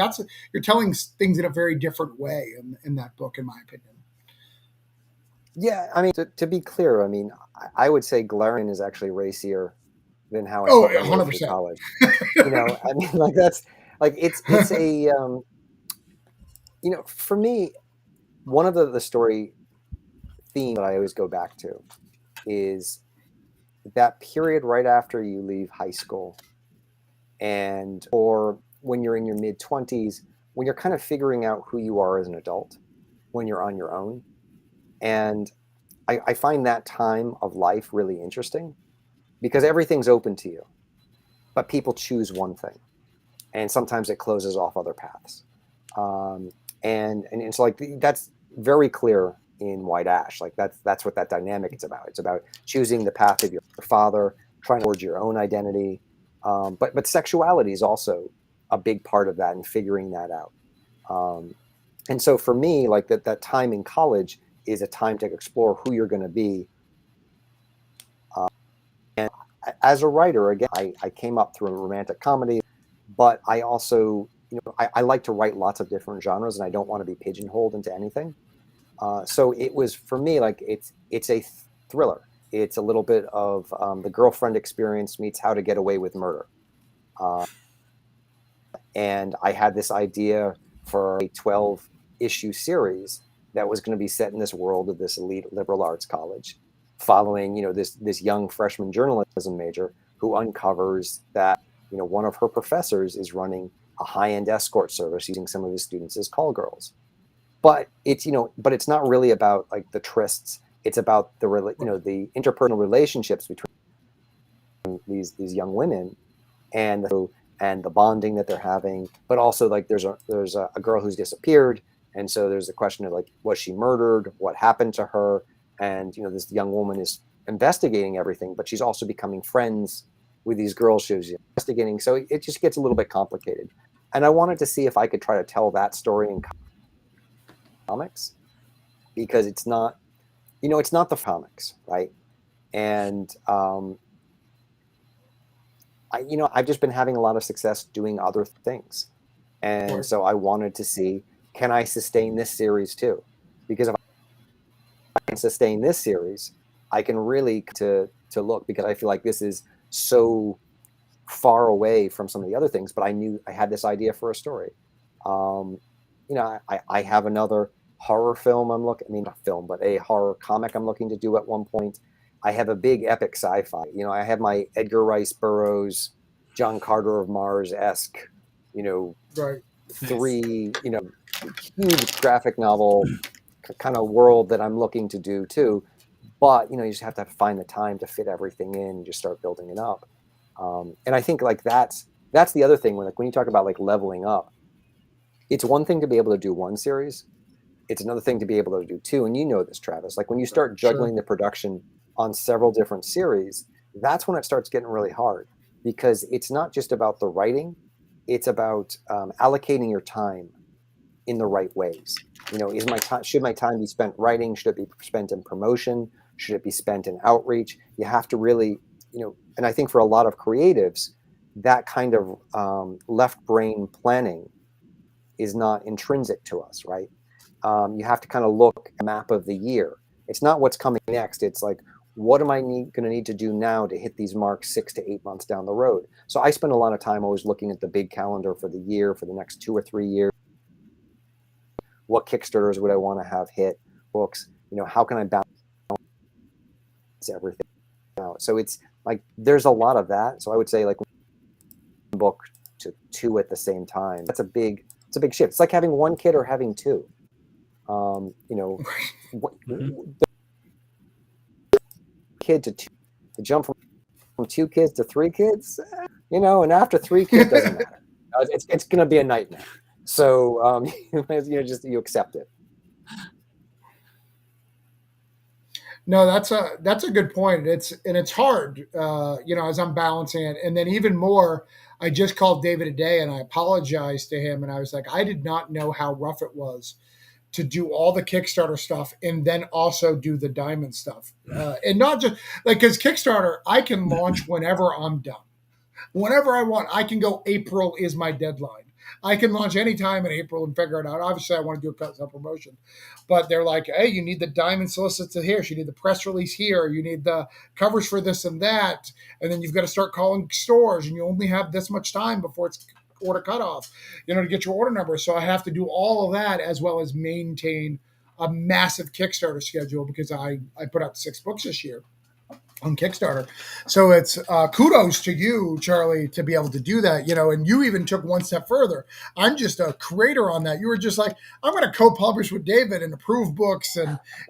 you're telling things in a very different way in that book, in my opinion. Yeah, I mean, to be clear, I mean, I would say Galarian is actually racier than how I Oh, slept my way 100%. through college. I mean, like that's like it's a for me, one of the story theme that I always go back to is that period right after you leave high school or when you're in your mid-20s, when you're kind of figuring out who you are as an adult, when you're on your own. And I find that time of life really interesting because everything's open to you, but people choose one thing. And sometimes it closes off other paths. And it's like, that's very clear in White Ash. Like that's what that dynamic is about. It's about choosing the path of your father, trying to forge your own identity. But sexuality is also a big part of that and figuring that out. And so for me, like that time in college is a time to explore who you're going to be. And as a writer, again, I came up through a romantic comedy, but I also, I like to write lots of different genres and I don't want to be pigeonholed into anything. So it was for me, like it's a thriller. It's a little bit of the girlfriend experience meets How to Get Away with Murder. And I had this idea for a 12-issue series that was going to be set in this world of this elite liberal arts college, following this young freshman journalism major who uncovers that one of her professors is running a high-end escort service using some of his students as call girls. But it's it's not really about like the trysts. It's about the the interpersonal relationships between these young women and the bonding that they're having. But also like there's a girl who's disappeared. And so there's a question of like, was she murdered? What happened to her? And, this young woman is investigating everything, but she's also becoming friends with these girls she's investigating. So it just gets a little bit complicated. And I wanted to see if I could try to tell that story in comics because it's not, it's not the comics, right? And, I've just been having a lot of success doing other things. And so I wanted to see, can I sustain this series too? Because if I can sustain this series, I can really to look, because I feel like this is so far away from some of the other things, but I knew I had this idea for a story. You know, I have another horror film I'm looking, I mean, not film, but a horror comic I'm looking to do at one point. I have a big epic sci-fi. You know, I have my Edgar Rice Burroughs, John Carter of Mars-esque, you know, Right. three, you know, huge graphic novel kind of world that I'm looking to do too. But, you know, you just have to find the time to fit everything in and just start building it up. And I think like that's the other thing when you talk about like leveling up, it's one thing to be able to do one series. It's another thing to be able to do two. And you know this, Travis, like when you start juggling the production on several different series, that's when it starts getting really hard, because it's not just about the writing. It's about allocating your time in the right ways. You know, should my time be spent writing? Should it be spent in promotion? Should it be spent in outreach? You have to really, you know, and I think for a lot of creatives, that kind of left brain planning is not intrinsic to us, right? You have to kind of look at a map of the year. It's not what's coming next. It's like, what am I going to need to do now to hit these marks 6 to 8 months down the road? So I spend a lot of time always looking at the big calendar for the year, for the next 2 or 3 years. What Kickstarters would I want to have hit? Books, you know, how can I balance everything out? So it's like, there's a lot of that. So I would say like one book to 2 at the same time. It's a big shift. It's like having 1 kid or having 2. You know, kid to 2, to jump from 2 kids to 3 kids, you know, and after 3 kids doesn't matter. It's going to be a nightmare. So you know, just you accept it. No, that's a good point. It's hard, you know, as I'm balancing it, and then even more. I just called David today and I apologized to him, and I was like, I did not know how rough it was to do all the Kickstarter stuff and then also do the Diamond stuff, and not just like, because Kickstarter I can launch whenever I'm done, whenever I want. I can go. April is my deadline. I can launch anytime in April and figure it out. Obviously, I want to do a some promotion, but they're like, hey, you need the Diamond solicits here. You need the press release here. You need the covers for this and that. And then you've got to start calling stores, and you only have this much time before it's order cutoff, you know, to get your order number. So I have to do all of that as well as maintain a massive Kickstarter schedule, because I put out 6 books this year on Kickstarter. So it's kudos to you, Charlie, to be able to do that, you know, and you even took one step further. I'm just a creator on that. You were just like, I'm going to co-publish with David and approve books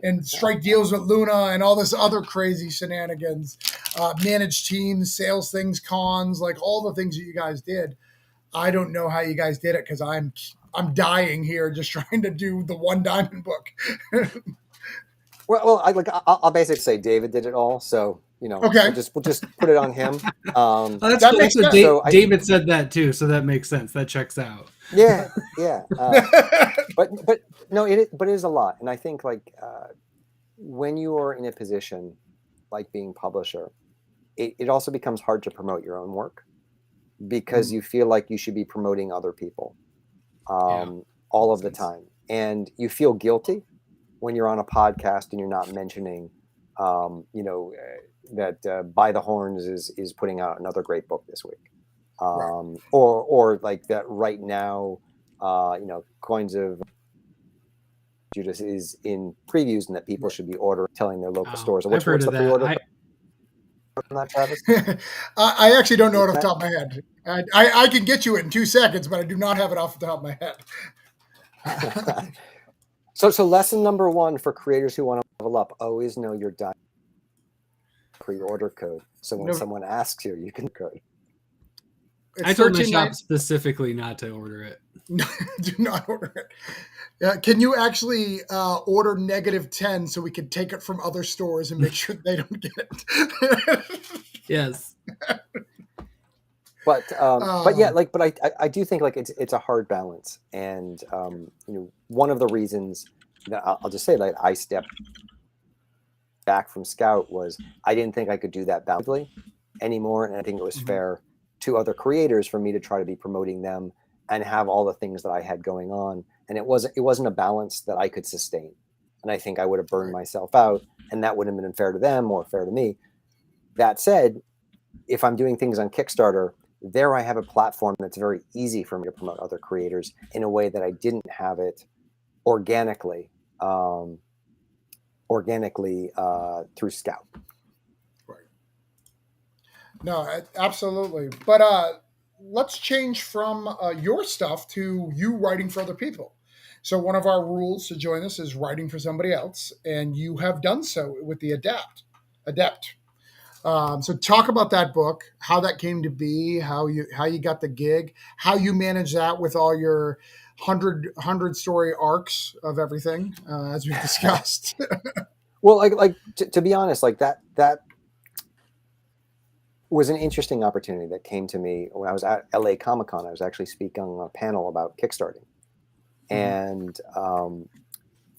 and strike deals with Luna and all this other crazy shenanigans, manage teams, sales things, cons, like all the things that you guys did. I don't know how you guys did it, because I'm dying here just trying to do the one Diamond book. Well, I'll basically say David did it all. So, you know, okay, we'll just put it on him. That makes sense. David said that too, so that makes sense. That checks out. Yeah. But no, it is a lot, and I think like when you are in a position like being publisher, it also becomes hard to promote your own work, because you feel like you should be promoting other people all of the time, and you feel guilty when you're on a podcast and you're not mentioning, you know, that By the Horns is putting out another great book this week, or like that right now, you know, Coins of Judas is in previews and that people should be ordering, telling their local stores. What's the pre-order on that, Travis? I actually don't know it off the top of my head. I can get you it in 2 seconds, but I do not have it off the top of my head. So lesson number 1 for creators who want to level up: always know your pre-order code. So when someone asks you, you can code. I told my shop specifically not to order it. No, do not order it. Can you actually order -10 so we can take it from other stores and make sure they don't get it? Yes. But yeah, like, but I do think like it's a hard balance, and you know, one of the reasons that I'll just say that I stepped back from Scout was I didn't think I could do that balancedly anymore, and I think it was fair to other creators for me to try to be promoting them and have all the things that I had going on, and it wasn't a balance that I could sustain, and I think I would have burned myself out, and that wouldn't have been fair to them or fair to me. That said, if I'm doing things on Kickstarter, there I have a platform that's very easy for me to promote other creators in a way that I didn't have it organically, through Scout. Right. No, absolutely. But let's change from your stuff to you writing for other people. So one of our rules to join us is writing for somebody else, and you have done so with the Adept. So talk about that book, how that came to be, how you got the gig, how you manage that with all your hundred story arcs of everything, as we've discussed. Well, to be honest, like that was an interesting opportunity that came to me when I was at LA Comic Con. I was actually speaking on a panel about Kickstarting, and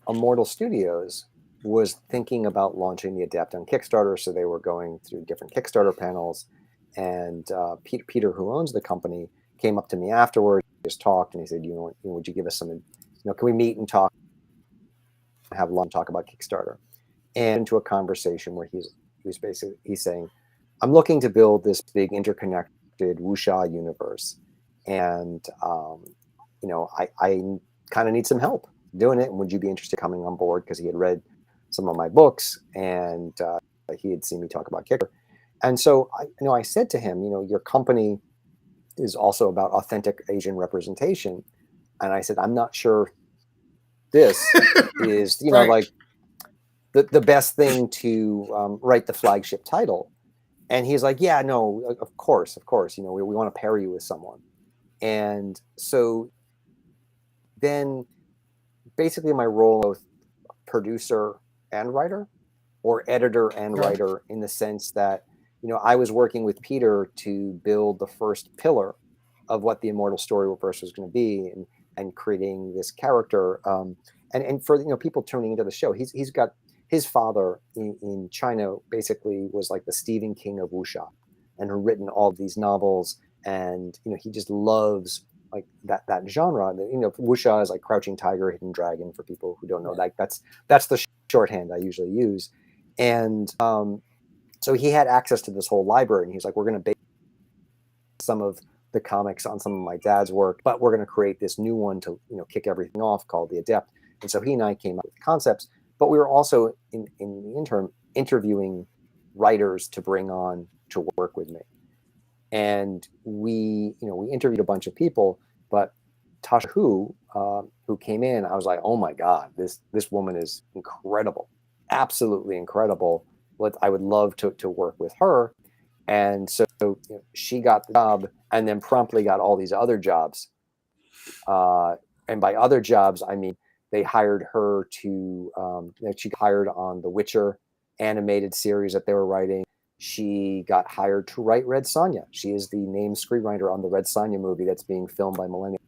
Immortal Studios was thinking about launching the Adept on Kickstarter, so they were going through different Kickstarter panels. And Peter, who owns the company, came up to me afterwards, just talked, and he said, would you give us some, can we meet and talk, have lunch, talk about Kickstarter? And into a conversation where he's saying, I'm looking to build this big interconnected wuxia universe, and I kind of need some help doing it. And would you be interested in coming on board? Because he had read some of my books, and he had seen me talk about Kickstarter. And so I said to him, your company is also about authentic Asian representation. And I said, I'm not sure this is, Right. like the best thing to write the flagship title. And he's like, yeah, no, of course, we want to pair you with someone. And so then basically my role of producer and writer, or editor and writer, in the sense that, I was working with Peter to build the first pillar of what the Immortal Storyverse was going to be, and creating this character. And for people tuning into the show, he's got his father in China basically was like the Stephen King of wuxia, and had written all these novels, and he just loves like that genre. Wuxia is like Crouching Tiger, Hidden Dragon, for people who don't know. Like that's the shorthand I usually use. And so he had access to this whole library, and he's like, we're going to base some of the comics on some of my dad's work, but we're going to create this new one to kick everything off, called The Adept. And so he and I came up with the concepts, but we were also in the interim interviewing writers to bring on to work with me. And we interviewed a bunch of people, but Tasha who came in, I was like, oh my God, this woman is incredible, absolutely incredible. I would love to work with her. And so she got the job, and then promptly got all these other jobs. And by other jobs, I mean, they hired her to, she got hired on the Witcher animated series that they were writing. She got hired to write Red Sonja. She is the named screenwriter on the Red Sonja movie that's being filmed by Millennium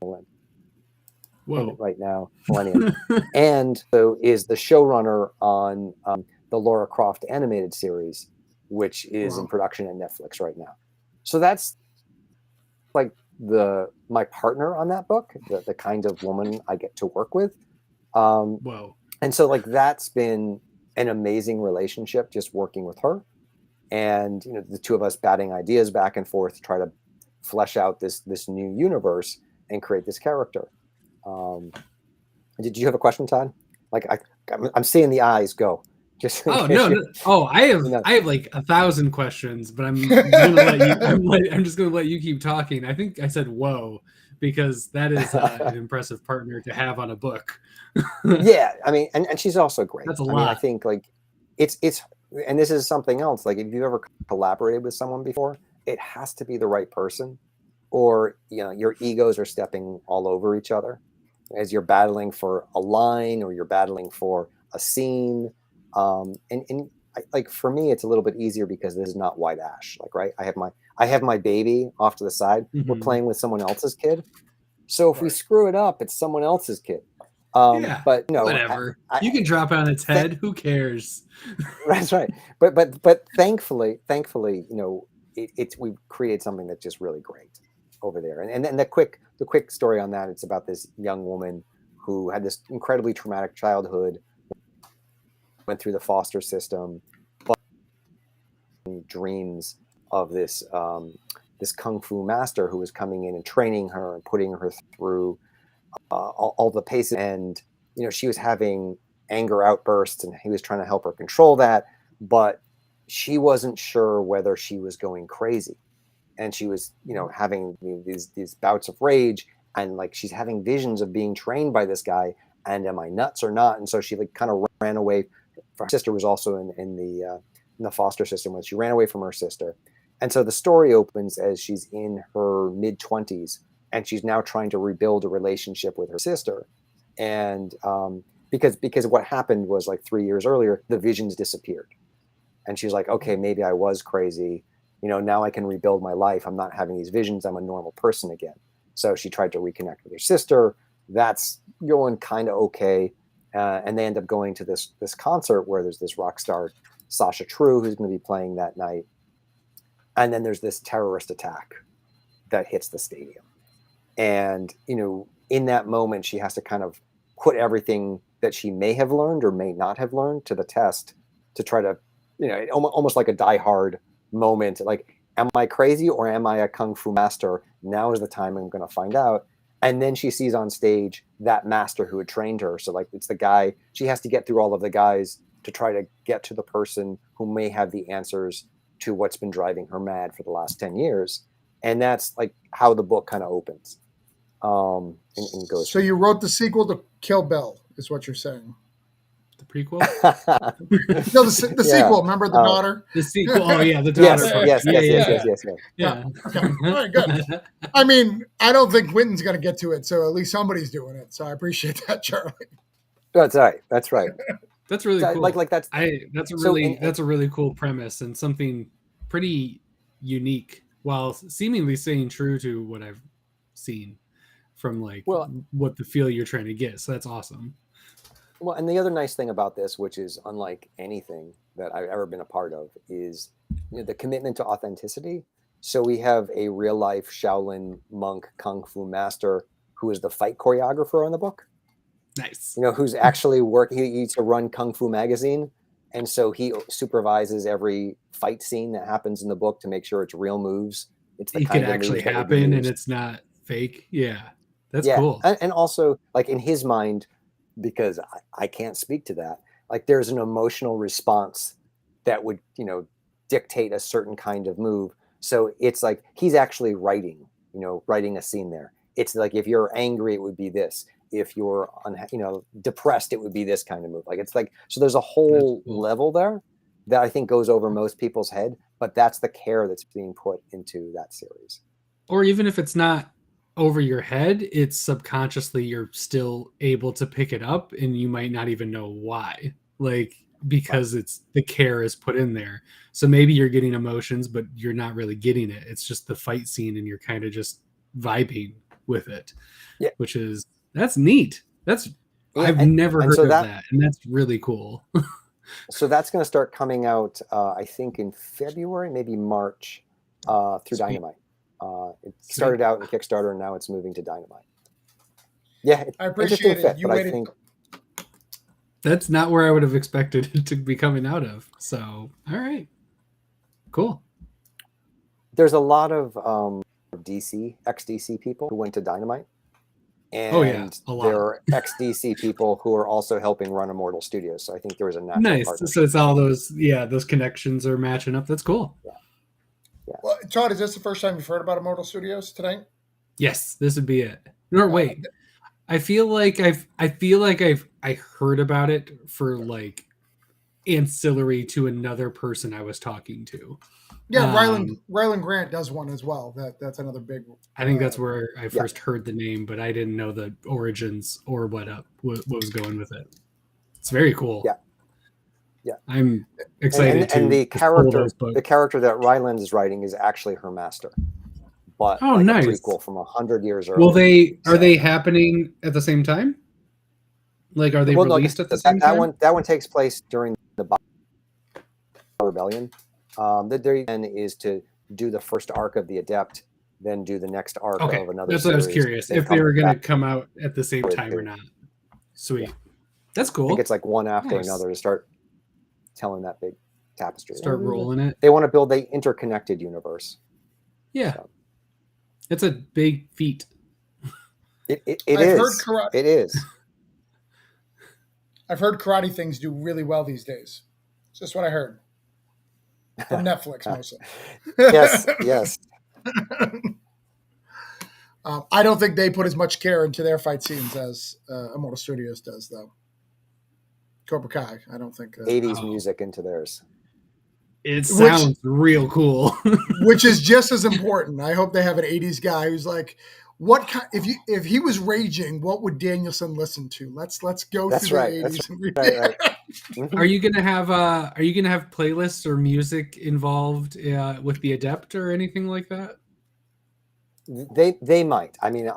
right now. Millennium. And so is the showrunner on the Lara Croft animated series, which is in production at Netflix right now. So that's like my partner on that book, the kind of woman I get to work with. And so like that's been an amazing relationship, just working with her. And the two of us batting ideas back and forth to try to flesh out this new universe and create this character. Did you have a question, Todd? Like I'm seeing the eyes go. Just no. I have like 1,000 questions, but I'm just gonna let you keep talking. I think I said whoa, because that is an impressive partner to have on a book. Yeah, I mean, and she's also great. That's a lot. I mean, I think like it's and this is something else. Like if you've ever collaborated with someone before, it has to be the right person, or your egos are stepping all over each other as you're battling for a line, or you're battling for a scene. And like for me, it's a little bit easier because this is not White Ash. Like, right, I have my baby off to the side. Mm-hmm. We're playing with someone else's kid, so if we screw it up, it's someone else's kid. But whatever. You can drop it on its head. Who cares? That's right. But thankfully, we've created something that's just really great over there. And then the quick story on that, it's about this young woman who had this incredibly traumatic childhood, went through the foster system, but dreams of this this kung fu master who was coming in and training her and putting her through all the paces. And, you know, she was having anger outbursts and he was trying to help her control that. But she wasn't sure whether she was going crazy. And she was, you know, having these bouts of rage, and like she's having visions of being trained by this guy. And am I nuts or not? And so she like kind of ran away. Her sister was also in the foster system when she ran away from her sister. And so the story opens as she's in her mid-20s, and she's now trying to rebuild a relationship with her sister. And because what happened was like 3 years earlier, the visions disappeared. And she's like, okay, maybe I was crazy. You know, now I can rebuild my life. I'm not having these visions. I'm a normal person again. So she tried to reconnect with her sister. That's going kind of okay. And they end up going to this concert where there's this rock star, Sasha True, who's going to be playing that night. And then there's this terrorist attack that hits the stadium. And, you know, in that moment, she has to kind of put everything that she may have learned or may not have learned to the test to try to, you know, almost like a Die Hard moment. Like, am I crazy or am I a kung fu master? Now is the time I'm going to find out. And then she sees on stage that master who had trained her. So like, it's the guy, she has to get through all of the guys to try to get to the person who may have the answers to what's been driving her mad for the last 10 years. And that's like how the book kind of opens. And goes. So you wrote the sequel to Kill Bill, is what you're saying. The prequel? No, the sequel. Remember the daughter? The sequel. Oh yeah, the daughter. Yes. Yeah. Okay. All right, good. I mean, I don't think Quentin's going to get to it, so at least somebody's doing it. So I appreciate that, Charlie. That's right. That's right. That's really cool. That's a really cool premise and something pretty unique, while seemingly staying true to what I've seen from what the feel you're trying to get. So that's awesome. Well, and the other nice thing about this, which is unlike anything that I've ever been a part of, is, you know, the commitment to authenticity. So we have a real life Shaolin monk kung fu master who is the fight choreographer on the book. Nice. You know, who's actually working. He used to run Kung Fu magazine, and so he supervises every fight scene that happens in the book to make sure it's real moves. It's the it kind can of actually happen and it's not fake. Yeah, that's cool. And also, like, in his mind, because I can't speak to that, like, there's an emotional response that would, you know, dictate a certain kind of move. So it's like he's actually writing a scene there. It's like, if you're angry, it would be this. If you're depressed, it would be this kind of move. Like, it's like, so there's a whole level there that I think goes over most people's head, but that's the care that's being put into that series. Or even if it's not over your head, it's subconsciously you're still able to pick it up, and you might not even know why. Like, because it's the care is put in there. So maybe you're getting emotions, but you're not really getting it. It's just the fight scene, and you're kind of just vibing with it. Yeah. That's neat. I've never heard of that, and that's really cool. So that's going to start coming out, I think, in February, maybe March, through Sweet. Dynamite. It started out in Kickstarter, and now it's moving to Dynamite. Yeah, I appreciate it. But I think that's not where I would have expected it to be coming out of. So, all right, cool. There's a lot of ex-DC people who went to Dynamite. And there are ex-DC people who are also helping run Immortal Studios. So I think there was a natural partnership. So it's all those connections are matching up. That's cool. Yeah. Well, Todd, is this the first time you've heard about Immortal Studios tonight? Yes, this would be it. No, wait. I feel like I heard about it for like ancillary to another person I was talking to. Yeah, Ryland Grant does one as well. That's another big. I think that's where I first heard the name, but I didn't know the origins or what was going with it. It's very cool. Yeah. I'm excited and the character that Ryland is writing is actually her master. But nice. A prequel from 100 years earlier. Are they happening at the same time? Like, are they released at the same time? That one takes place during the Rebellion. The then is to do the first arc of the Adept, then do the next arc of another. That's what I was curious, if they were going to come out at the same time or not. Sweet. That's cool. I think it's like one after another to start telling that big tapestry. Start rolling it. They want to build an interconnected universe. Yeah. So. It's a big feat. It I've heard is. karate. It is. I've heard karate things do really well these days. It's just what I heard from Netflix mostly. Yes. Yes. I don't think they put as much care into their fight scenes as Immortal Studios does, though. Cobra Kai, I don't think. 80s music into theirs. It sounds real cool. Which is just as important. I hope they have an 80s guy who's like, what kind, if he was raging, what would Danielson listen to? Let's go That's through right. the 80s. That's right. Are you gonna have playlists or music involved with the Adept or anything like that? They might. I mean,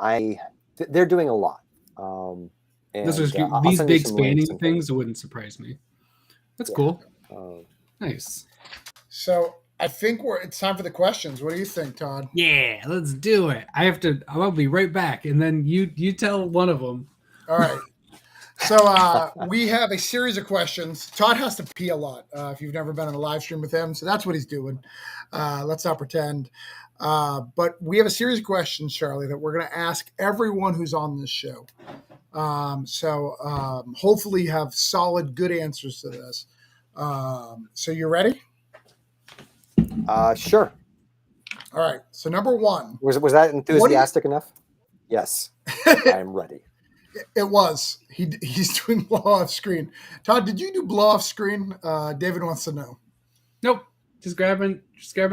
they're doing a lot. These big spanning things wouldn't surprise me. That's cool. Nice. So I think it's time for the questions. What do you think, Todd? Yeah, let's do it. I'll be right back, and then you tell one of them. All right. So we have a series of questions. Todd has to pee a lot if you've never been on a live stream with him. So that's what he's doing. Let's not pretend. But we have a series of questions, Charlie, that we're going to ask everyone who's on this show. So hopefully you have solid, good answers to this. So you ready? Sure. All right. So number one. Was that enthusiastic enough? Yes. I am ready. It was. He's doing blow off screen. Todd, did you do blow off screen? David wants to know. Nope. Just grabbing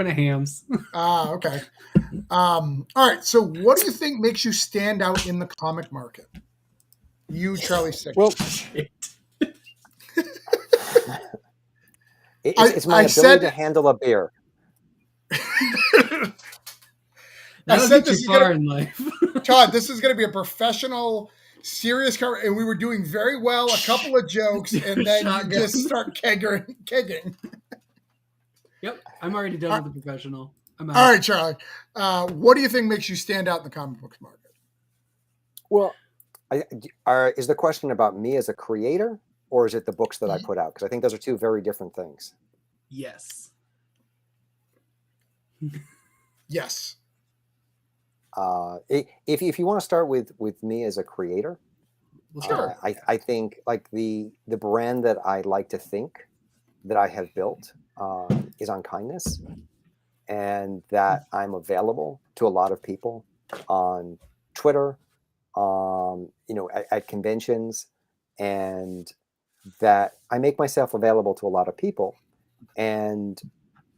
a hams. Okay. All right. So what do you think makes you stand out in the comic market? You, Charlie Stickney. Well, it's my ability to handle a beer. I said this is far in life. Todd, this is going to be a professional, serious cover, and we were doing very well, a couple of jokes, and then you just start kegging. Yep, I'm already done with the professional. I'm out. All right, Charlie. What do you think makes you stand out in the comic books market? Well, is the question about me as a creator, or is it the books that I put out? Because I think those are two very different things. Yes. Yes. If you want to start with me as a creator, sure. I think like the brand that I like to think that I have built is on kindness, and that I'm available to a lot of people on Twitter, at conventions, and that I make myself available to a lot of people, and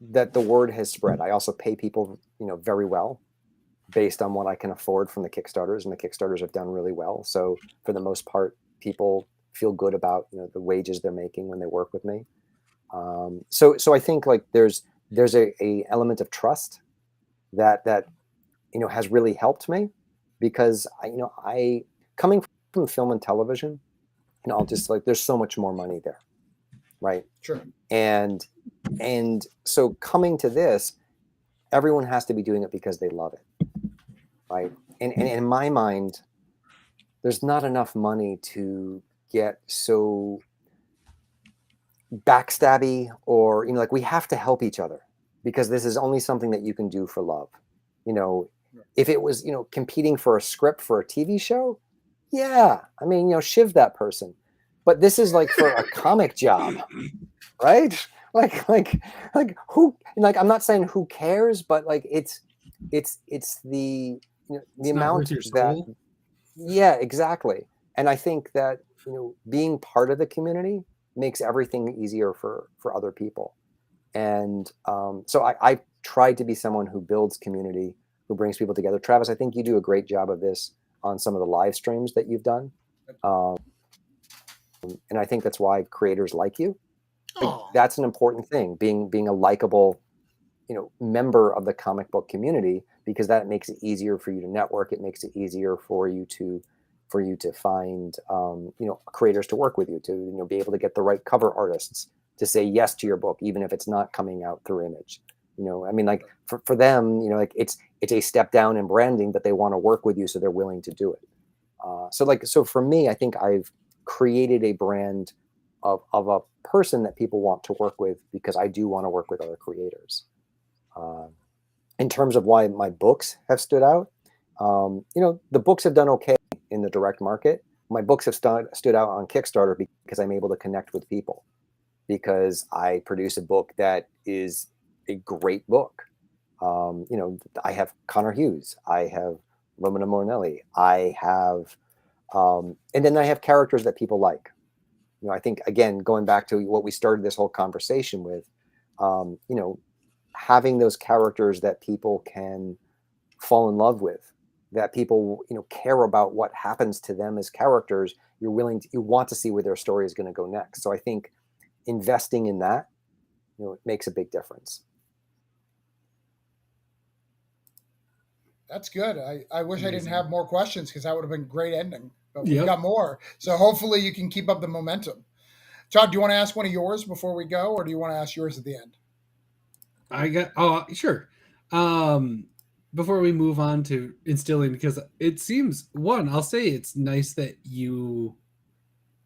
that the word has spread. I also pay people, very well based on what I can afford from the Kickstarters, and the Kickstarters have done really well. So for the most part, people feel good about, the wages they're making when they work with me. So I think like there's a element of trust that has really helped me, because I coming from film and television, I'll just like, there's so much more money there. Right. Sure. And so coming to this, everyone has to be doing it because they love it. Right. And in my mind, there's not enough money to get so backstabby, or, like, we have to help each other, because this is only something that you can do for love. If it was, competing for a script for a TV show, yeah, I mean, shiv that person. But this is like for a comic job, right? Like who? Like, I'm not saying who cares, but like it's the the amount that. Yeah, exactly. And I think that being part of the community makes everything easier for other people. And so I tried to be someone who builds community, who brings people together. Travis, I think you do a great job of this on some of the live streams that you've done. And I think that's why creators like you. That's an important thing, being a likable, member of the comic book community, because that makes it easier for you to network. It makes it easier for you to find, creators to work with you, to, be able to get the right cover artists to say yes to your book, even if it's not coming out through Image. I mean, like for them, like it's a step down in branding, but they want to work with you, so they're willing to do it. So for me, I think I've created a brand of a person that people want to work with, because I do want to work with other creators. in terms of why my books have stood out, the books have done okay in the direct market. My books have stood out on Kickstarter because I'm able to connect with people, because I produce a book that is a great book. I have Connor Hughes, I have Romana Mornelli, I have, and then I have characters that people like. I think, again, going back to what we started this whole conversation with, um, you know, having those characters that people can fall in love with, that people care about what happens to them as characters. You want to see where their story is going to go next. So I think investing in that, it makes a big difference. That's good. I wish I didn't have more questions, because that would have been a great ending. But we've Yep. got more. So hopefully you can keep up the momentum. Todd, do you want to ask one of yours before we go, or do you want to ask yours at the end? Sure. Before we move on to instilling, because it seems, I'll say it's nice that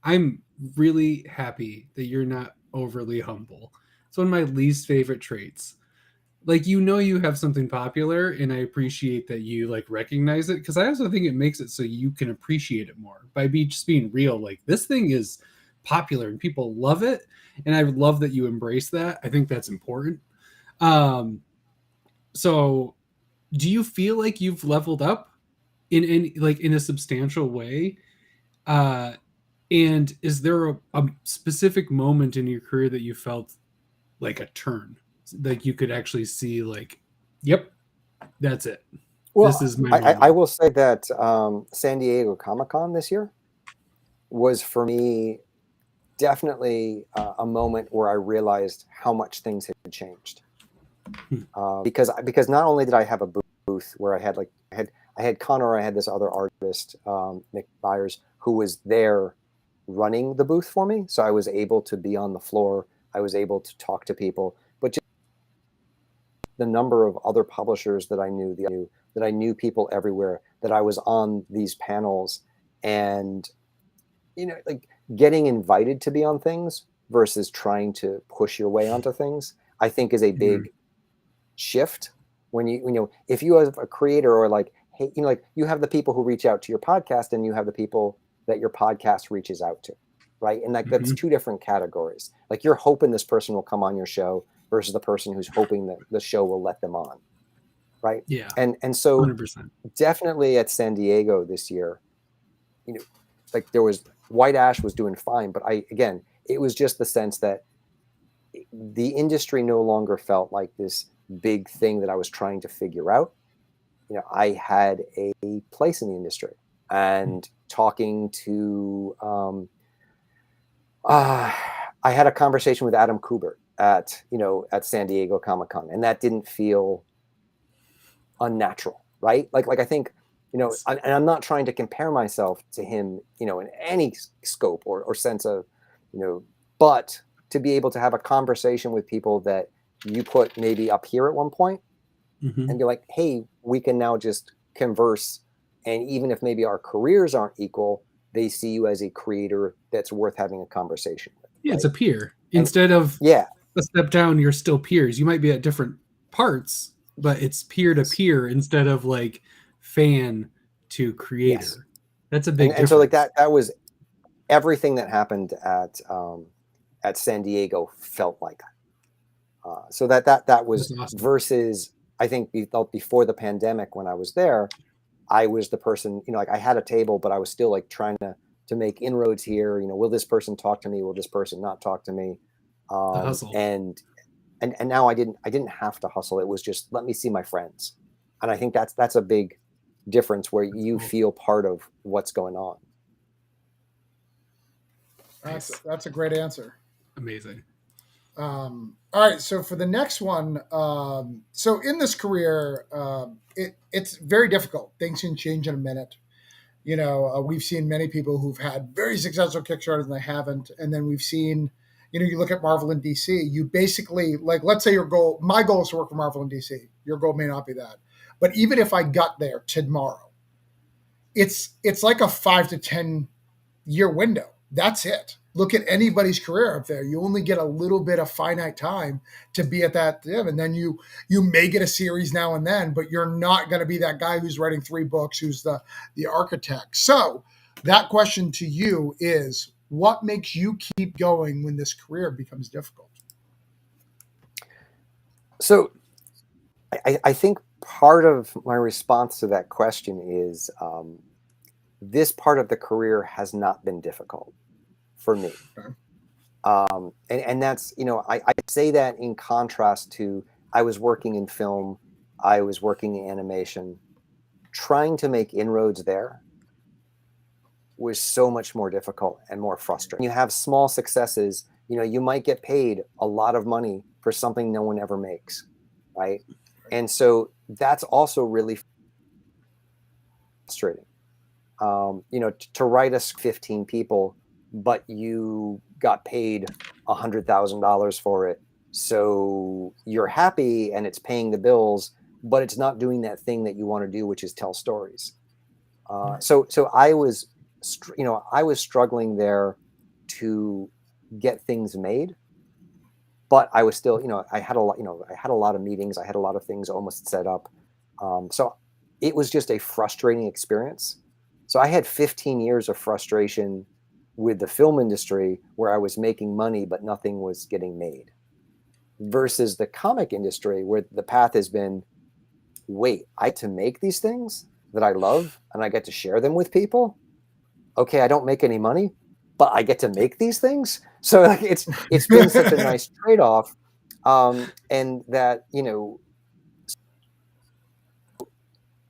I'm really happy that you're not overly humble. It's one of my least favorite traits. Like, you have something popular, and I appreciate that you like recognize it, because I also think it makes it so you can appreciate it more by just being real. Like, this thing is popular and people love it, and I love that you embrace that. I think that's important. So do you feel like you've leveled up in a substantial way? And is there a specific moment in your career that you felt like a turn, like you could actually see, like, yep, that's it. Well, This is my I will say that San Diego Comic-Con this year was, for me, definitely a moment where I realized how much things had changed. Because not only did I have a booth where I had Connor, I had this other artist, Nick Byers, who was there running the booth for me, so I was able to be on the floor. I was able to talk to people, but just the number of other publishers that I knew people everywhere, that I was on these panels, and like getting invited to be on things versus trying to push your way onto things, I think is a big shift. When if you have a creator, or like, hey, like, you have the people who reach out to your podcast, and you have the people that your podcast reaches out to, right? And that's two different categories. Like, you're hoping this person will come on your show versus the person who's hoping that the show will let them on, right? Yeah. And so 100%. Definitely at San Diego this year, like, there was White Ash was doing fine, but it was just the sense that the industry no longer felt like this big thing that I was trying to figure out. I had a place in the industry, and talking to, I had a conversation with Adam Kubert at San Diego Comic-Con, and that didn't feel unnatural, right? Like I think, and I'm not trying to compare myself to him, in any scope or sense of, but to be able to have a conversation with people that you put maybe up here at one point, and be like, hey, we can now just converse. And even if maybe our careers aren't equal, they see you as a creator that's worth having a conversation with. Yeah, right? it's a peer. Instead of a step down, you're still peers. You might be at different parts, but it's peer to peer instead of like fan to creator. Yes. That's a big difference. And so like that was everything that happened at San Diego felt like that. So that was awesome. Versus, I think, before the pandemic, when I was there, I was the person, like, I had a table, but I was still like trying to make inroads here. Will this person talk to me? Will this person not talk to me? The hustle. And now I didn't have to hustle. It was just, let me see my friends. And I think that's a big difference, where you feel part of what's going on. That's a great answer. Amazing. All right, so for the next one, so in this career, it's very difficult. Things can change in a minute. We've seen many people who've had very successful Kickstarters and they haven't. And then we've seen, you look at Marvel and DC, you basically, like, let's say my goal is to work for Marvel and DC. Your goal may not be that. But even if I got there tomorrow, it's like a 5 to 10 year window. That's it. look at anybody's career up there. You only get a little bit of finite time to be at that, and then you may get a series now and then, but you're not going to be that guy who's writing 3 books, who's the architect. So that question to you is, what makes you keep going when this career becomes difficult? So I think part of my response to that question is this part of the career has not been difficult for me. Okay. And that's, I say that in contrast to, I was working in film, I was working in animation. Trying to make inroads there was so much more difficult and more frustrating. You have small successes, you might get paid a lot of money for something no one ever makes, right? And so that's also really frustrating. To write us 15 people, but you got paid $100,000 for it. So you're happy and it's paying the bills, but it's not doing that thing that you want to do, which is tell stories. So I was struggling there to get things made, but I was still, I had a lot of meetings. I had a lot of things almost set up. So it was just a frustrating experience. So I had 15 years of frustration with the film industry where I was making money, but nothing was getting made, versus the comic industry where the path has been, wait, I get to make these things that I love and I get to share them with people. Okay, I don't make any money, but I get to make these things. So it's been such a nice trade-off. And that,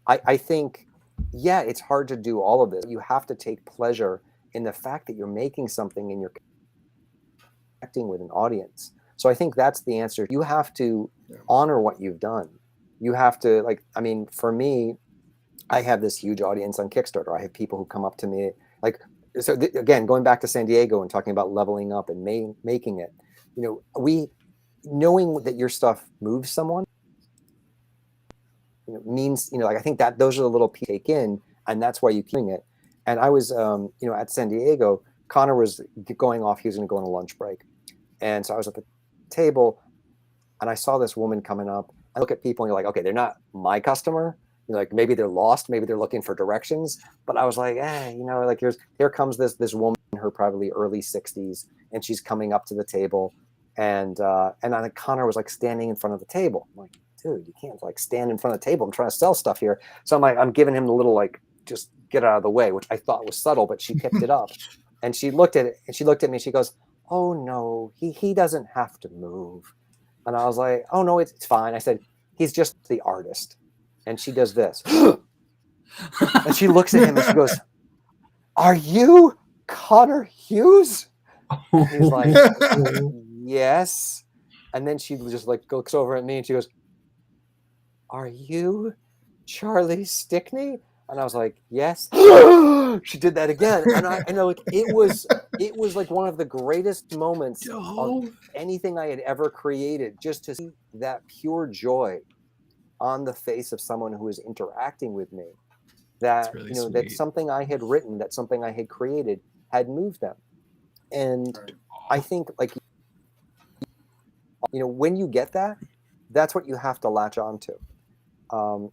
I think, yeah, it's hard to do all of this. You have to take pleasure in the fact that you're making something and you're connecting with an audience. So I think that's the answer. You have to honor what you've done. You have to, for me, I have this huge audience on Kickstarter. I have people who come up to me, again, going back to San Diego and talking about leveling up and making it, knowing that your stuff moves someone, means, I think that those are the little pieces you take in, and that's why you keep doing it. And I was, at San Diego, Connor was going off, he was going to go on a lunch break. And so I was at the table and I saw this woman coming up. I look at people and you're like, okay, they're not my customer. You're like, maybe they're lost, maybe they're looking for directions. But I was like, here comes this woman in her probably early 60s, and she's coming up to the table. And Connor was standing in front of the table. I'm like, dude, you can't stand in front of the table. I'm trying to sell stuff here. So I'm giving him the little just get out of the way, which I thought was subtle, but she picked it up. And she looked at it and she looked at me and she goes, oh no, he doesn't have to move. And I was like, oh no, it's fine. I said, he's just the artist. And she does this. And she looks at him and she goes, are you Connor Hughes? And he's like, yes. And then she just looks over at me and she goes, are you Charlie Stickney? And I was like, yes. She did that again. And I know it was one of the greatest moments of anything I had ever created, just to see that pure joy on the face of someone who is interacting with me, that, really that something I had written, that something I had created had moved them. And I think when you get that, that's what you have to latch on to.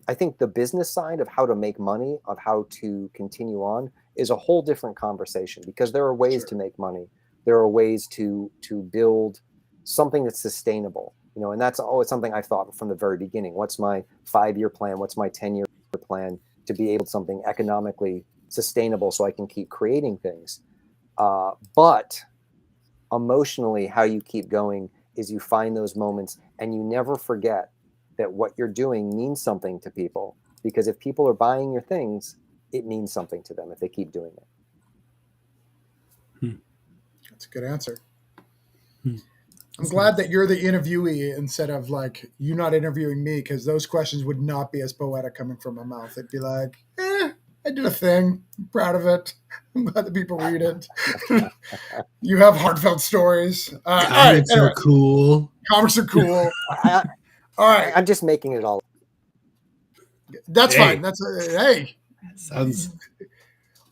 I think the business side of how to make money, of how to continue on, is a whole different conversation, because there are ways to make money. There are ways to build something that's sustainable, and that's always something I thought from the very beginning. What's my 5-year plan? What's my 10-year plan to be able to something economically sustainable so I can keep creating things? But emotionally, how you keep going is you find those moments and you never forget that what you're doing means something to people, because if people are buying your things, it means something to them if they keep doing it. That's a good answer. I'm glad that you're the interviewee instead of you not interviewing me, because those questions would not be as poetic coming from my mouth. It'd be like, I did a thing. I'm proud of it. I'm glad that people read it. You have heartfelt stories. Comics are cool. Comics are cool. All right. I'm just making it all. That's fine. That's hey. Sounds.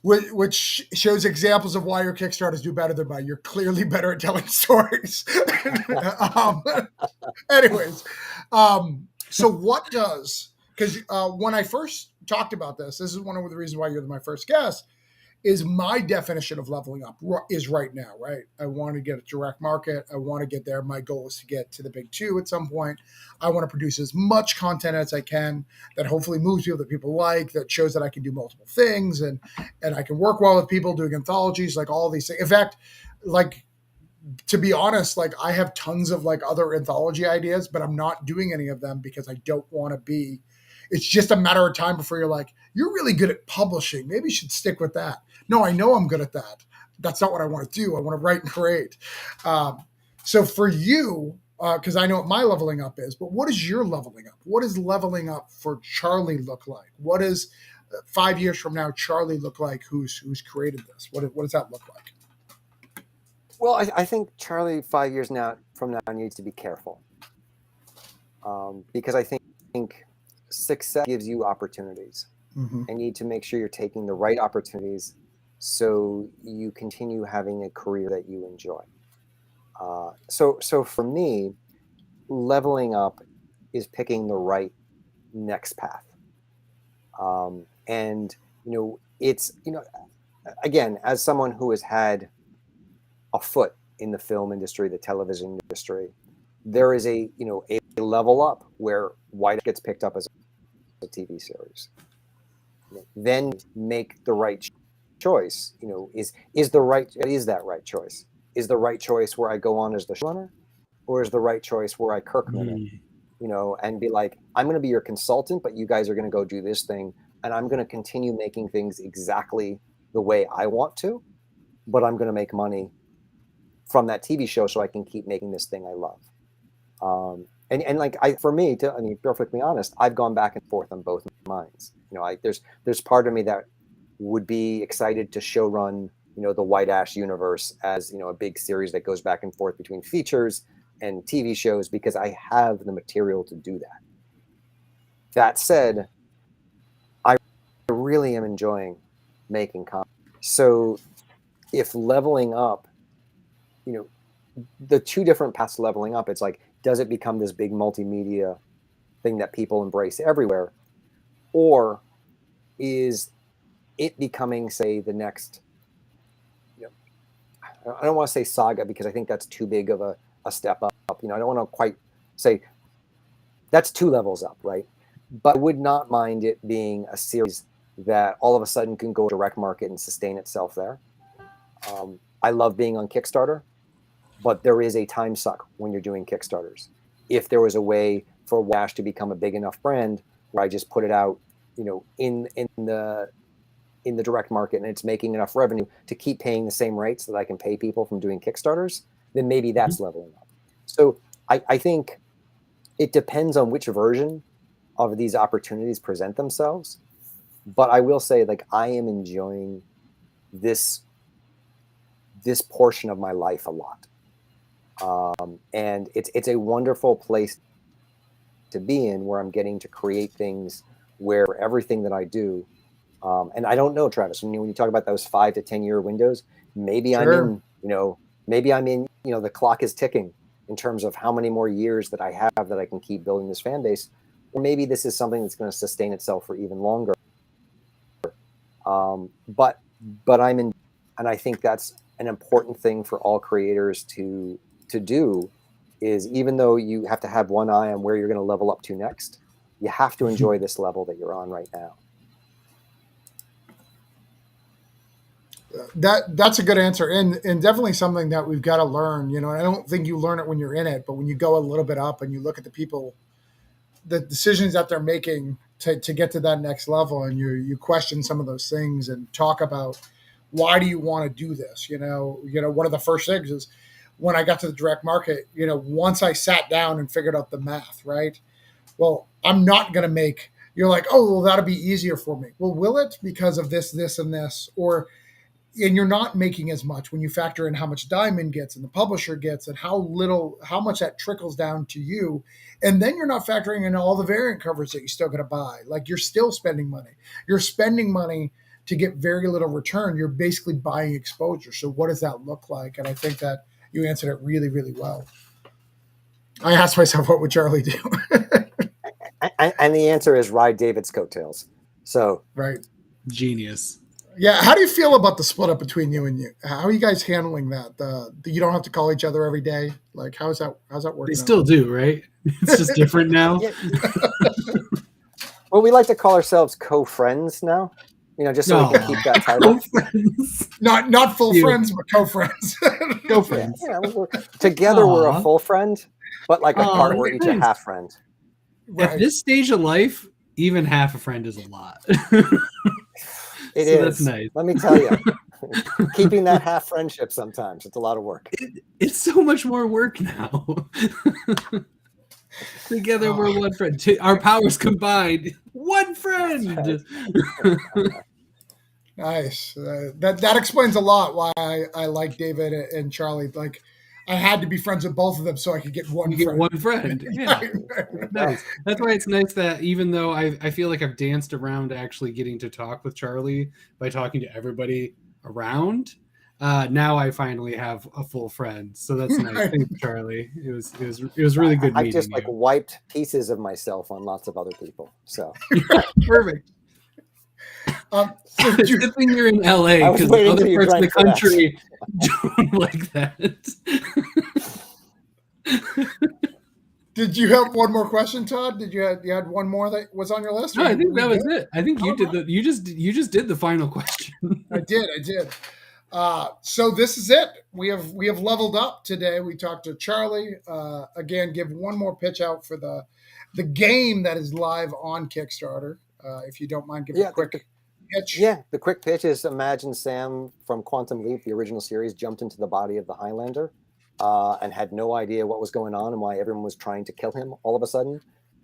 which shows examples of why your Kickstarters do better than mine. You're clearly better at telling stories. Anyways, so what does, because when I first talked about this is one of the reasons why you're my first guest, is my definition of leveling up is right now, right? I want to get a direct market. I want to get there. My goal is to get to the big two at some point. I want to produce as much content as I can that hopefully moves people, that people like, that shows that I can do multiple things and I can work well with people doing anthologies, like all these things. In fact, like, to be honest, like I have tons of like other anthology ideas, but I'm not doing any of them because I don't want to be. It's just a matter of time before you're like, you're really good at publishing. Maybe you should stick with that. No, I know I'm good at that. That's not what I want to do. I want to write and create. So for you, because I know what my leveling up is, but what is your leveling up? What does leveling up for Charlie look like? What does 5 years from now Charlie look like? Who's created this? What does that look like? Well, I think Charlie 5 years from now needs to be careful, because I think success gives you opportunities. Mm-hmm. And you need to make sure you're taking the right opportunities so you continue having a career that you enjoy. So for me, leveling up is picking the right next path. And, it's, again, as someone who has had a foot in the film industry, the television industry, there is a level up where White gets picked up as a TV series. Then make the right choice. Is that right choice? Is the right choice where I go on as the showrunner, or is the right choice where I Kirkman it, and be like, I'm going to be your consultant, but you guys are going to go do this thing, and I'm going to continue making things exactly the way I want to, but I'm going to make money from that TV show so I can keep making this thing I love. And like for me, to be perfectly honest, I've gone back and forth on both minds. There's part of me that would be excited to showrun, the White Ash universe as, a big series that goes back and forth between features and TV shows, because I have the material to do that. That said, I really am enjoying making content. So if leveling up, the two different paths to leveling up, it's like, does it become this big multimedia thing that people embrace everywhere? Or is it becoming, say, the next, I don't want to say saga, because I think that's too big of a step up. I don't want to quite say that's 2 levels up, right? But I would not mind it being a series that all of a sudden can go direct market and sustain itself there. I love being on Kickstarter, but there is a time suck when you're doing Kickstarters. If there was a way for Wash to become a big enough brand where I just put it out, in the direct market, and it's making enough revenue to keep paying the same rates that I can pay people from doing Kickstarters, then maybe that's leveling up. So I think it depends on which version of these opportunities present themselves. But I will say, like, I am enjoying this portion of my life a lot. And it's a wonderful place to be in, where I'm getting to create things where everything that I do, and I don't know, Travis, when you talk about those 5 to 10 year windows, maybe Sure. I'm in, the clock is ticking in terms of how many more years that I have that I can keep building this fan base, or maybe this is something that's going to sustain itself for even longer. But I'm in, and I think that's an important thing for all creators to do, is even though you have to have one eye on where you're going to level up to next, you have to enjoy this level that you're on right now. That's a good answer, and definitely something that we've got to learn. And I don't think you learn it when you're in it, but when you go a little bit up and you look at the people, the decisions that they're making to get to that next level, and you question some of those things and talk about, why do you want to do this? One of the first things is, when I got to the direct market, once I sat down and figured out the math, right? Well, I'm not going to make, you're like, oh, well, that'll be easier for me. Well, will it, because of this, this, and this? And you're not making as much when you factor in how much Diamond gets and the publisher gets, and how much that trickles down to you. And then you're not factoring in all the variant covers that you're still going to buy. Like, you're still spending money. You're spending money to get very little return, you're basically buying exposure. So what does that look like? And I think that you answered it really, really well. I asked myself, what would Charlie do? And the answer is ride David's coattails. So right. Genius. Yeah. How do you feel about the split up between you and you? How are you guys handling that? You don't have to call each other every day. Like, how's that working? They still do, right? It's just different now. Yeah. Well, we like to call ourselves co-friends now. Just so we can keep that title. Not full friends, but co-friends. Co-friends. Yeah, together we're a full friend, but like apart we're each a half friend. Right. At this stage of life, even half a friend is a lot. It is. That's nice. Let me tell you, keeping that half friendship sometimes, it's a lot of work. It's so much more work now. Together we're one friend. Our powers combined, one friend. Nice. That explains a lot why I like David and Charlie. Like, I had to be friends with both of them so I could get one. Get one friend. Yeah. Nice. That's why it's nice that even though I feel like I've danced around actually getting to talk with Charlie by talking to everybody around, now I finally have a full friend. So that's nice. Thank you, Charlie. It was really good. I just wiped pieces of myself on lots of other people. So perfect. Good thing you're in LA because other parts of the country don't like that. Did you have one more question, Todd? You had one more that was on your list? No, I think that was it. I think you did you just did the final question. I did. So this is it. We have leveled up today. We talked to Charlie. Again, give one more pitch out for the game that is live on Kickstarter. If you don't mind, give a quick pitch. Yeah, the quick pitch is imagine Sam from Quantum Leap, the original series, jumped into the body of the Highlander and had no idea what was going on and why everyone was trying to kill him all of a sudden.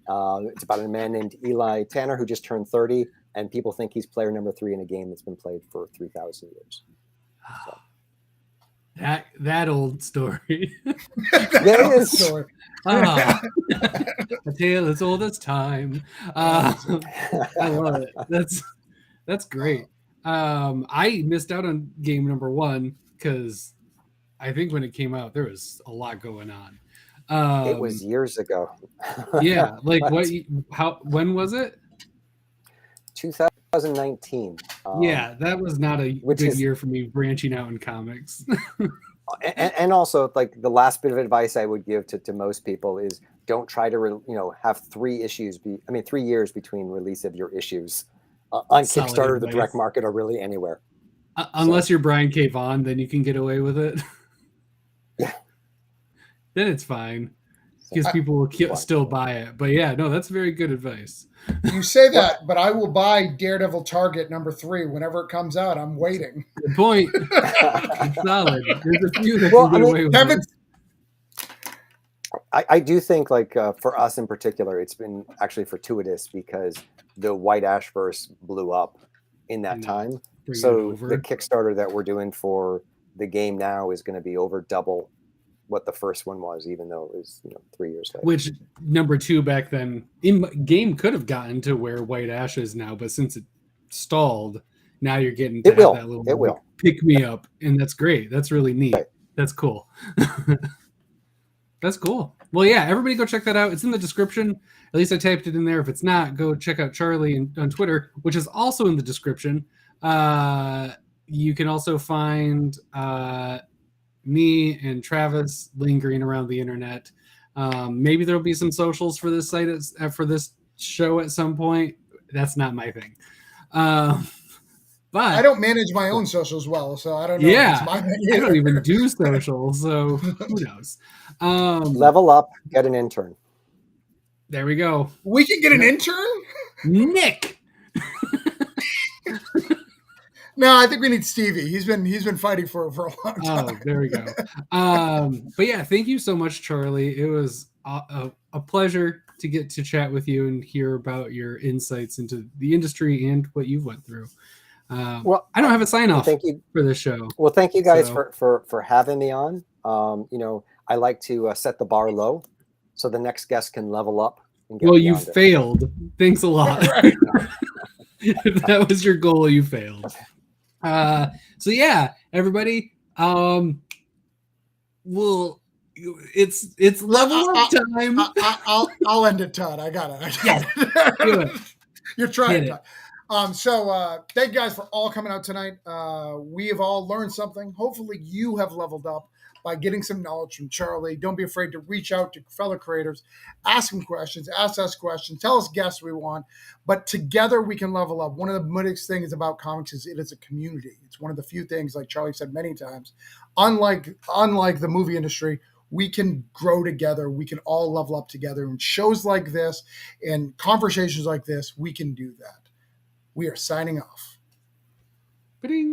It's about a man named Eli Tanner who just turned 30, and people think he's player number 3 in a game that's been played for 3,000 years. So. That old story. That is story. A tale as old as time. I love it. That's great. I missed out on game number 1 because I think when it came out there was a lot going on. It was years ago. Yeah, like when was it? 2019. Yeah, that was not a good year for me branching out in comics. and also, like, the last bit of advice I would give to most people is don't try to have 3 years between release of your issues on Solid Kickstarter, advice. the direct market, or really anywhere. Unless you're Brian K. Vaughan, then you can get away with it. Yeah. Then it's fine because people will still buy it. But yeah, no, that's very good advice. You say that, but I will buy Daredevil Target number 3 whenever it comes out. I'm waiting. Good point. It's solid. There's a few that can get away with it. I do think, like, for us in particular, it's been actually fortuitous because the White Ashverse blew up in that time. So the Kickstarter that we're doing for the game now is going to be over double what the first one was, even though it was 3 years later. Which number 2 back then in game could have gotten to where White Ash is now, but since it stalled, now you're getting to have that little pick me up, and that's great. That's really neat. Right. That's cool. That's cool. Well, yeah, everybody go check that out. It's in the description. At least I typed it in there. If it's not, go check out Charlie on Twitter, which is also in the description. You can also find me and Travis lingering around the internet. Maybe there'll be some socials for this site for this show at some point. That's not my thing. But I don't manage my own socials well, so I don't know. Yeah, I don't even do socials, so who knows? Level up, get an intern. There we go. We can get an intern? Nick. No, I think we need Stevie. He's been fighting for a long time. Oh, there we go. But yeah, thank you so much, Charlie. It was a pleasure to get to chat with you and hear about your insights into the industry and what you've went through. Well, I don't have a sign off for this show. Well, thank you guys for having me on. I like to set the bar low so the next guest can level up. And get you failed. Thanks a lot. If that was your goal, you failed. So yeah, everybody. Well, it's level up time. I'll end it, Todd. I got it. Yes, do it. You're trying, Hit Todd. Thank you guys for all coming out tonight. We have all learned something. Hopefully, you have leveled up by getting some knowledge from Charlie. Don't be afraid to reach out to fellow creators, ask them questions, ask us questions, tell us guests we want. But together we can level up. One of the biggest things about comics is it is a community. It's one of the few things, like Charlie said many times, unlike the movie industry, we can grow together. We can all level up together. And shows like this and conversations like this, we can do that. We are signing off. Ba-ding.